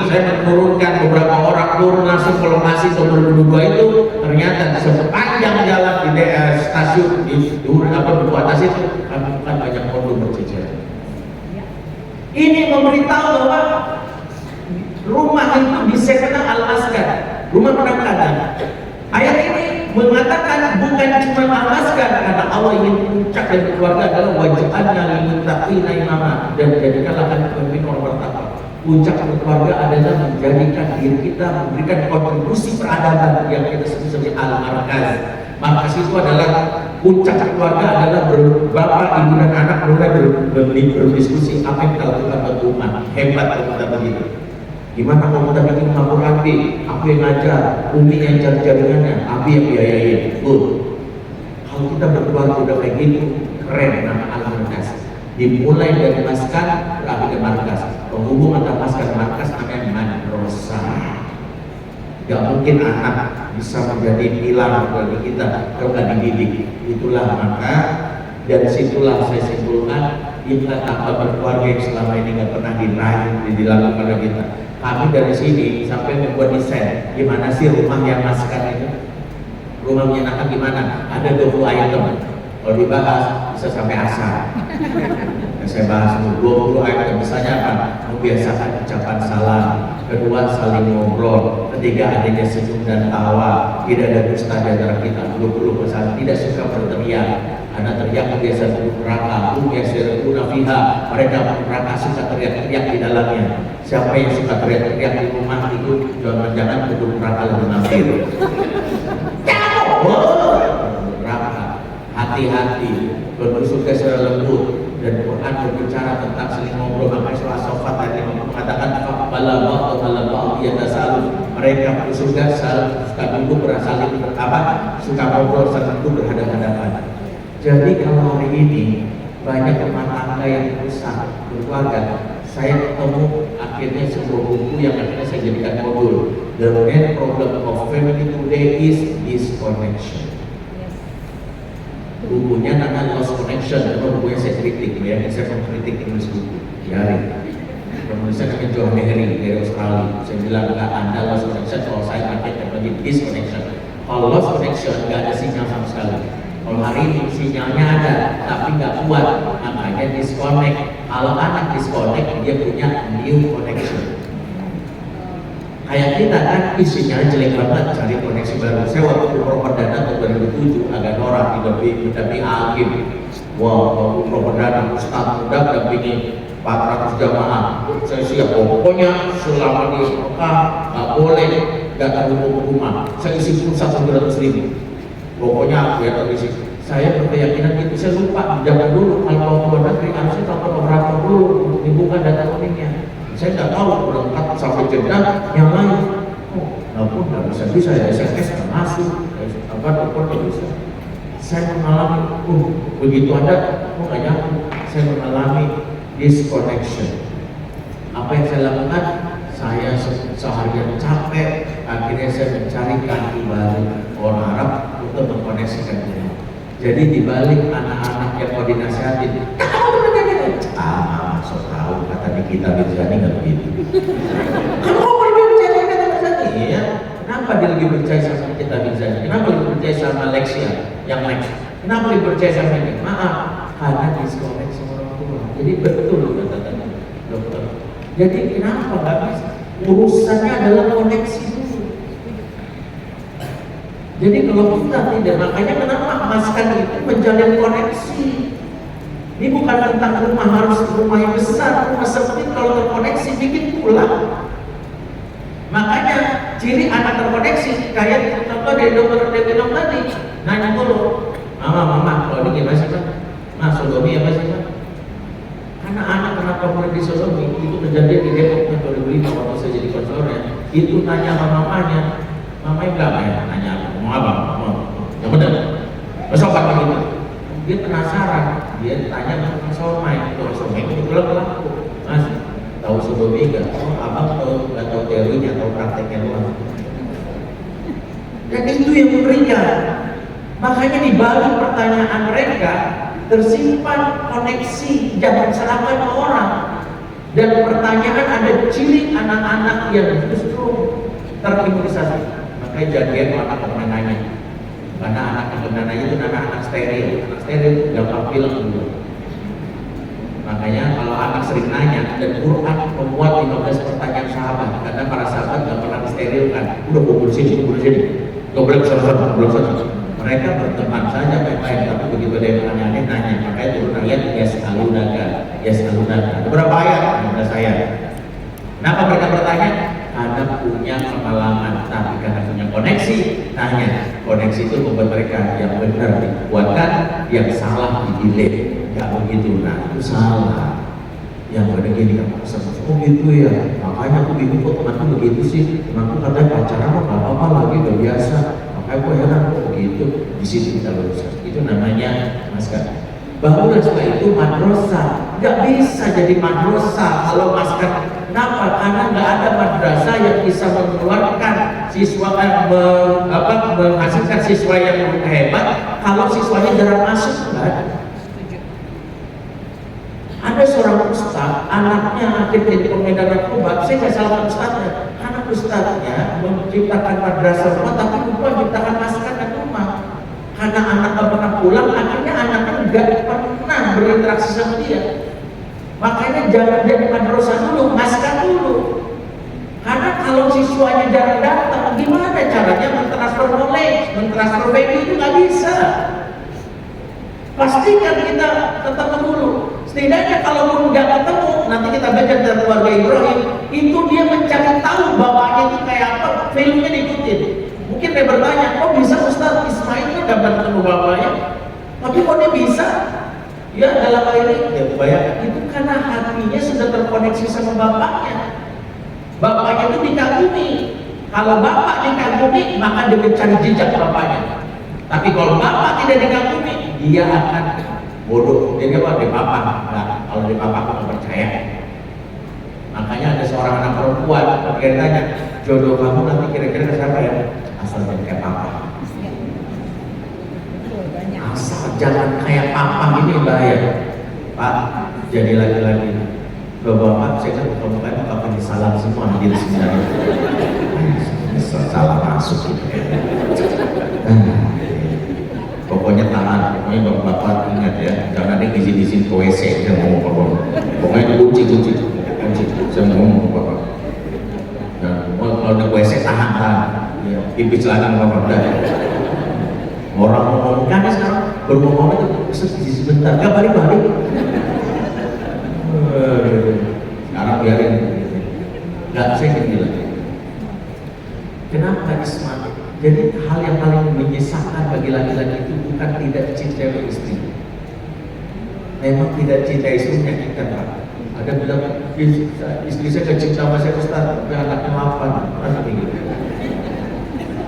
Saya menurunkan beberapa orang turun langsung ke lokasi tahun 2022 itu, ternyata sepanjang jalan di stasiun di Duku Atas itu kan banyak pondok berjejer. Ini memberitahu bahwa rumah itu disebenarnya al-maskan, rumah penampungan. Ayat ini mengatakan bukan cuma al-maskan, karena Allah ingin puncak dari keluarga adalah wajibnya lil muttaqina imama, dan jadikanlah kalian pemimpin orang bertakwa. Puncak keluarga adalah menjadikan diri kita, memberikan kontribusi peradaban yang kita sebut sebagai al-markaz. Markaz itu adalah puncak keluarga adalah bapak, ibu dan anak mulai berdiskusi apa yang kita lakukan buat umat. Hebat kalau kita begitu. Gimana kalau kita bikin makmur Abi? Aku yang ngajar, Umi yang cari jaringannya, Abi yang biayain. Good. Kalau kita berkeluarga udah kayak gitu, keren. Nama al-markaz dimulai dari maskan berakhir ke markas. Penghubung antara maskan dan markas namanya madrasah. Gak mungkin anak bisa menjadi pilar bagi kita kalau nggak dididik. Itulah maka dari situlah saya simpulkan, inilah tanpa berkeluarga yang selama ini nggak pernah dilakukan oleh kita. Kami dari sini sampai membuat desain gimana sih rumah yang maskan itu, rumah menyenangkan gimana, ada 20 item. Kalau dibahas bisa sampai asar. Saya bahas 20 item. Misalnya apa? Membiasakan ucapan salam, kedua saling ngobrol, ketiga adanya senyum dan tawa, tidak ada dusta di antara kita, 20%, tidak suka berteriak. Anak teriak biasa duduk neraka, biasa fiha, mereka neraka suka teriak-teriak di dalamnya. Siapa yang suka teriak-teriak di rumah itu jangan-jangan duduk neraka lebih mampir. Neraka, hati-hati, bersurga secara lembut. Dan Quran berbicara tentang saling ngobrol. Makanya surah As-Saffat tadi mengatakan balagha balagha yatasalu, mereka bersurga suka duduk bersaling suka ngobrol, suka duduk berhadapan-hadapan. Jadi kalau hari ini banyak rumah tangga yang rusak berkeluarga, saya ketemu akhirnya sebuah buku yang akhirnya saya jadikan modul. The main problem of family today is disconnection. Bukunya namanya Lost Connection, itu bukunya saya kritik, ya, saya mengkritik penulis buku Yari. Penulisnya namanya John Henry dari Australia. Saya bilang nggak ada Lost Connection, kalau saya pakai terminologi disconnection. Kalau lost connection, nggak ada sinyal sama sekali. Kalau hari ini sinyalnya ada, tapi nggak kuat, makanya disconnect. Kalau anak disconnect, dia punya new connection. Kayak kita kan, sinyalnya jelek banget, cari koneksi baru. Saya waktu umroh perdana tahun 2007 agak norak didampingi Hakim. Wah, waktu umroh perdana Ustaz muda dampingi 400 jamaah. Saya siap, pokoknya selama di Mekah nggak boleh datang ke rumah. Saya isi pulsa 100.000. Pokoknya aku ya isi. Saya berkeyakinan itu, saya lupa zaman dulu kalau mau ke luar negeri harusnya telepon operator dulu untuk dibuka data roamingnya. Saya nggak tahu berangkat sampai Jeddah yang lain. Oh, pun nggak bisa ya, SMS nggak masuk, telepon nggak bisa. Saya mengalami, begitu ada, nggak nyambung. Saya mengalami disconnection. Apa yang saya lakukan? Saya seharian capek, akhirnya saya mencari kaki baru orang Arab untuk mengkoneksikan diri. Jadi dibalik anak-anak yang mau dinasihatin, so tahu kata di kitab Mizani nggak begitu. Kamu mau lebih percaya sama kitab Mizani? Ya. Kenapa dia lebih percaya sama kitab Mizani? Kenapa lebih percaya sama Lexia yang Lex? Kenapa lebih percaya sama ini? Maaf, karena diskonek sama orang tua. Jadi betul kata dokter. Jadi kenapa nggak bisa? Urusannya adalah koneksi dulu. Jadi kalau kita tidak, makanya kenapa masker itu menjalin koneksi. Ini bukan tentang rumah harus rumah yang besar, rumah sempit kalau terkoneksi bikin pulang. Makanya ciri anak terkoneksi kayak contoh dari dokter Devinong tadi, nanya dulu, mama kalau ini gimana sih Pak? Nah sodomi apa sih Pak? Karena anak kenapa mulai disodomi itu kejadian di Depok tahun 2005 waktu saya jadi konselornya. Itu tanya sama mamanya berapa ya? Nanya mau apa? Yang benar. Besokan begitu. Dia penasaran, dia tanya sama Somai, Somai itu kebetulan Mas, tahu sodomi nggak? Oh, abang nggak tahu teorinya, tahu prakteknya doang. Dan itu yang mengerikan. Makanya di balik pertanyaan mereka tersimpan koneksi jangan salahkan orang. Dan pertanyaan ada ciri anak-anak yang justru terimunisasi. Makanya jadian anak penangannya. Karena anak penangannya itu anak-anak steril. Anak steril gampang bilang dulu. Makanya kalau anak sering nanya, dan Quran memuat 15 pertanyaan sahabat, karena para sahabat gak pernah disterilkan. Udah kubur sini, gak boleh kesana, belum sana. Mereka berteman saja baik-baik, tapi begitu ada yang aneh-aneh nanya. Makanya turun ayat yas'alunaka. Ada berapa ayat? Ada saya. Kenapa mereka bertanya? Karena punya pengalaman, tapi karena punya koneksi, tanya. Koneksi itu membuat mereka yang benar dikuatkan, yang salah didelete. Gak begitu, nah itu salah. Yang pada gini kan, oh gitu ya. Makanya aku bingung kok temanku begitu sih. Temanku katanya pacaran gak apa-apa lagi, udah biasa. Makanya aku heran kok begitu. Di situ kita berusaha. Itu namanya masker. Baru setelah itu madrasah. Gak bisa jadi madrasah kalau masker. Kenapa? Karena nggak ada madrasah yang bisa mengeluarkan siswa menghasilkan siswa yang hebat kalau siswanya jarang masuk, nggak ada. Ada seorang ustaz, anaknya akhirnya jadi pengedar narkoba. Saya nggak salah ustaznya, anak ustaznya menciptakan madrasah rumah, tapi lupa menciptakan masker di rumah. Karena anak nggak pernah pulang, akhirnya anaknya nggak pernah berinteraksi sama dia. Makanya jangan jadi madrasah dulu, masker dulu. Karena kalau siswanya jarang datang, gimana caranya mentransfer knowledge, mentransfer value itu nggak bisa. Pastikan kita ketemu dulu. Setidaknya kalau nggak ketemu, nanti kita baca dari keluarga Ibrahim, itu dia mencari tahu bapaknya itu kayak apa, value-nya diikutin. Mungkin dia bertanya, kok bisa Ustaz Ismail kan dapat ketemu bapaknya, tapi kok dia bisa? Ya dalam hal ini, ya bayangkan itu karena hatinya sudah terkoneksi sama bapaknya. Bapaknya itu dikagumi. Kalau bapak dikagumi, maka dia mencari jejak bapaknya. Tapi kalau bapak tidak dikagumi, dia akan bodoh. Jadi apa? Dia papa. Nah, kalau dia papa aku percaya. Makanya ada seorang anak perempuan, dia tanya, jodoh kamu nanti kira-kira siapa ya? Asal jadi kayak papa. Asal jangan kayak papa ini bahaya. Pak, jadi laki-laki. Bapak, saya kan kamu kan kapan salam semua hadir sini. Salah masuk gitu. ya, jangan ada izin ke WC, saya ngomong apa, pokoknya kunci, saya ngomong apa. Nah, kalau di WC tahan, ya, pipis lagi apa udah. Orang ngomong kan sekarang baru ngomong itu sebentar, nggak balik. Sekarang biarin, nggak saya bilang. Kenapa Isma? Jadi hal yang paling menyesalkan bagi laki-laki itu bukan tidak cinta istri. Memang tidak cinta istrinya kita, Pak. Ada bilang istri saya kecinta sama saya Ustaz, tapi anaknya mapan, gitu.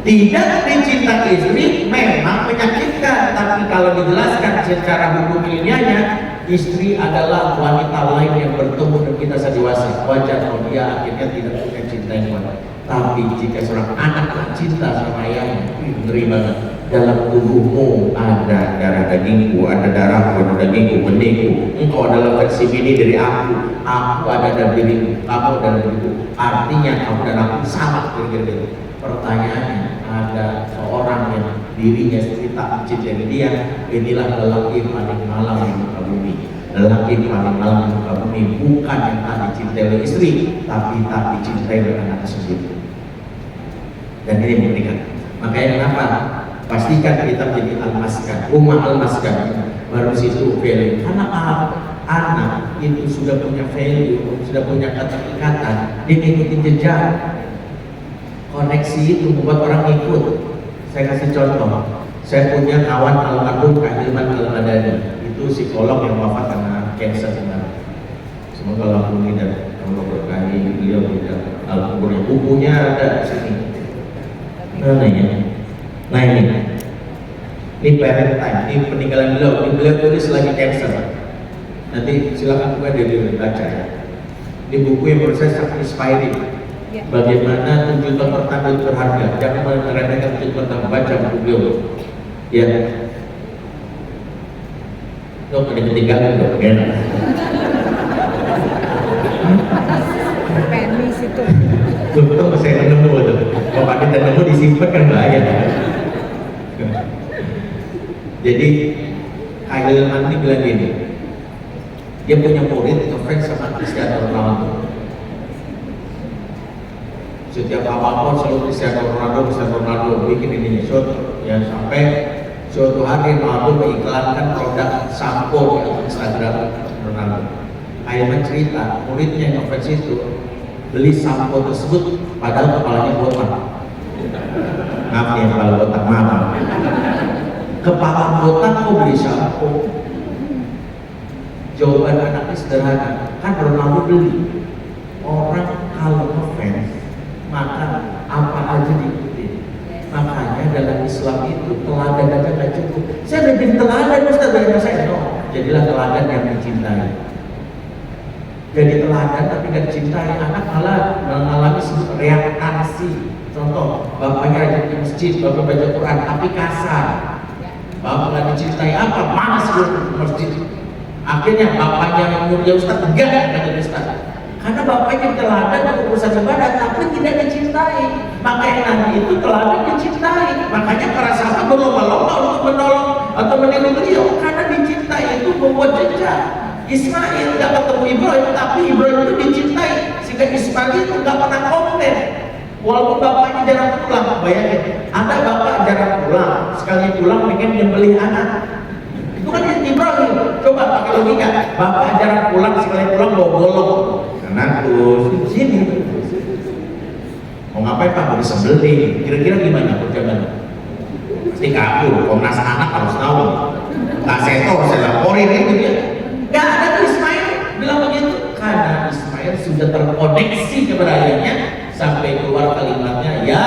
Tidak dicinta istri memang menyakitkan, tapi kalau dijelaskan secara hukum ilmiahnya, istri adalah wanita lain yang bertemu dengan kita saat dewasa. Wajar kalau dia akhirnya tidak punya cinta yang kuat. Tapi jika seorang anak cinta sama ayahnya, ngeri banget. Dalam tubuhmu ada darah dagingku, ada darahku, ada dagingku, benihku. Engkau adalah versi ini dari aku ada dalam dirimu, kamu dalam diriku. Artinya kamu dan aku sama kira-kira. Pertanyaannya, ada seorang yang dirinya sendiri tak mencintai dia, inilah lelaki paling malam di muka bumi. Lelaki paling malam di muka bumi bukan yang tak dicintai oleh istri, tapi tak dicintai oleh anak sendiri. Dan ini memberikan. Makanya kenapa? Pastikan kita menjadi al-maskan, rumah al-maskan, baru situ value. Karena anak itu sudah punya value, sudah punya keterikatan, dia ikutin jejak. Koneksi itu membuat orang ikut. Saya kasih contoh. Saya punya kawan almarhum Kak Hilman Al-Madani. Itu psikolog yang wafat karena cancer kemarin. Semoga Allah ampuni dan Allah berkahi beliau tidak al-kuburnya. Bukunya ada di sini. Nah ini parent time, ini peninggalan beliau. Ini beliau tulis lagi cancer. Nanti silakan buka dia baca ya. Ini buku yang menurut saya sangat inspiring. Bagaimana 7 tahun pertama itu berharga. Jangan meremehkan 7 tahun pertama, baca buku beliau. Ya. Itu ada ketinggalan dong, enak. Penis itu. Betul, saya nemu tuh. Kalau pakai nemu disimpan kan bahaya. Jadi Hilman ini bilang gini, dia punya murid ngefans sama Cristiano Ronaldo. Setiap apapun selalu Cristiano Ronaldo bikin ini ya sampai suatu hari Ronaldo mengiklankan produk sampo di Instagram Ronaldo. Hilman cerita muridnya yang ngefans itu beli sampo tersebut padahal kepalanya botak. Maaf ya kalau botak, maaf. Kepala botak kok beli sampo? Jawaban anaknya sederhana, kan Ronaldo beli. Orang kalau ngefans maka apa aja diikuti. Makanya dalam Islam itu teladan aja nggak cukup. Saya udah jadi teladan Ustaz dari masa itu. Jadilah teladan yang dicintai. Jadi teladan tapi nggak dicintai, anak malah mengalami reaksi. Contoh, bapaknya rajin ke masjid, bapak baca Quran, tapi kasar. Bapak nggak dicintai apa? Malas ke masjid. Akhirnya bapaknya yang mulia Ustaz enggak kata Ustaz. Karena bapaknya teladan dan urusan ibadah, tapi tidak dicintai. Maka yang nanti itu teladan dicintai. Makanya para sahabat berlomba-lomba untuk menolong atau meniru beliau, karena dicintai itu membuat jejak. Ismail nggak ketemu Ibrahim, tapi Ibrahim itu dicintai sehingga Ismail itu nggak pernah komplain. Walaupun bapaknya jarang pulang, bayangin, ada bapak jarang pulang, sekali pulang pengen nyembelih anak. Itu kan Ibrahim. Coba pakai logika, bapak jarang pulang, sekali pulang bawa golok. Anakku, sini. Mau ngapain Pak? Mau disembelih. Kira-kira gimana perjalanan? Pasti kabur. Komnas Anak harus tahu. Nggak setor, saya laporin gitu ya. Gak ada tuh Ismail bilang begitu, karena Ismail sudah terkoneksi kepada ayahnya sampai keluar kalimatnya, ya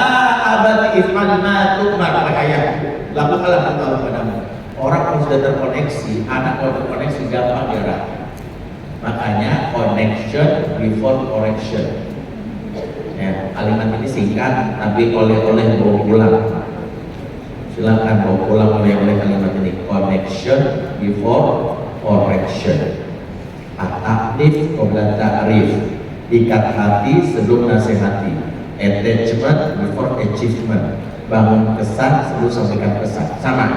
abadi if'al ma tu'mar, ayah lakukanlah tahu padamu. Orang kalau sudah terkoneksi, anak kalau terkoneksi gampang gerak. Makanya connection before correction. Ya, kalimat ini singkat tapi oleh-oleh bawa pulang. Silakan bawa pulang oleh-oleh kalimat ini, connection before correction. At-ta'rif qabla ta'rif, ikat hati sebelum nasihati. Attachment before achievement, bangun kesan sebelum sampaikan pesan. Sama.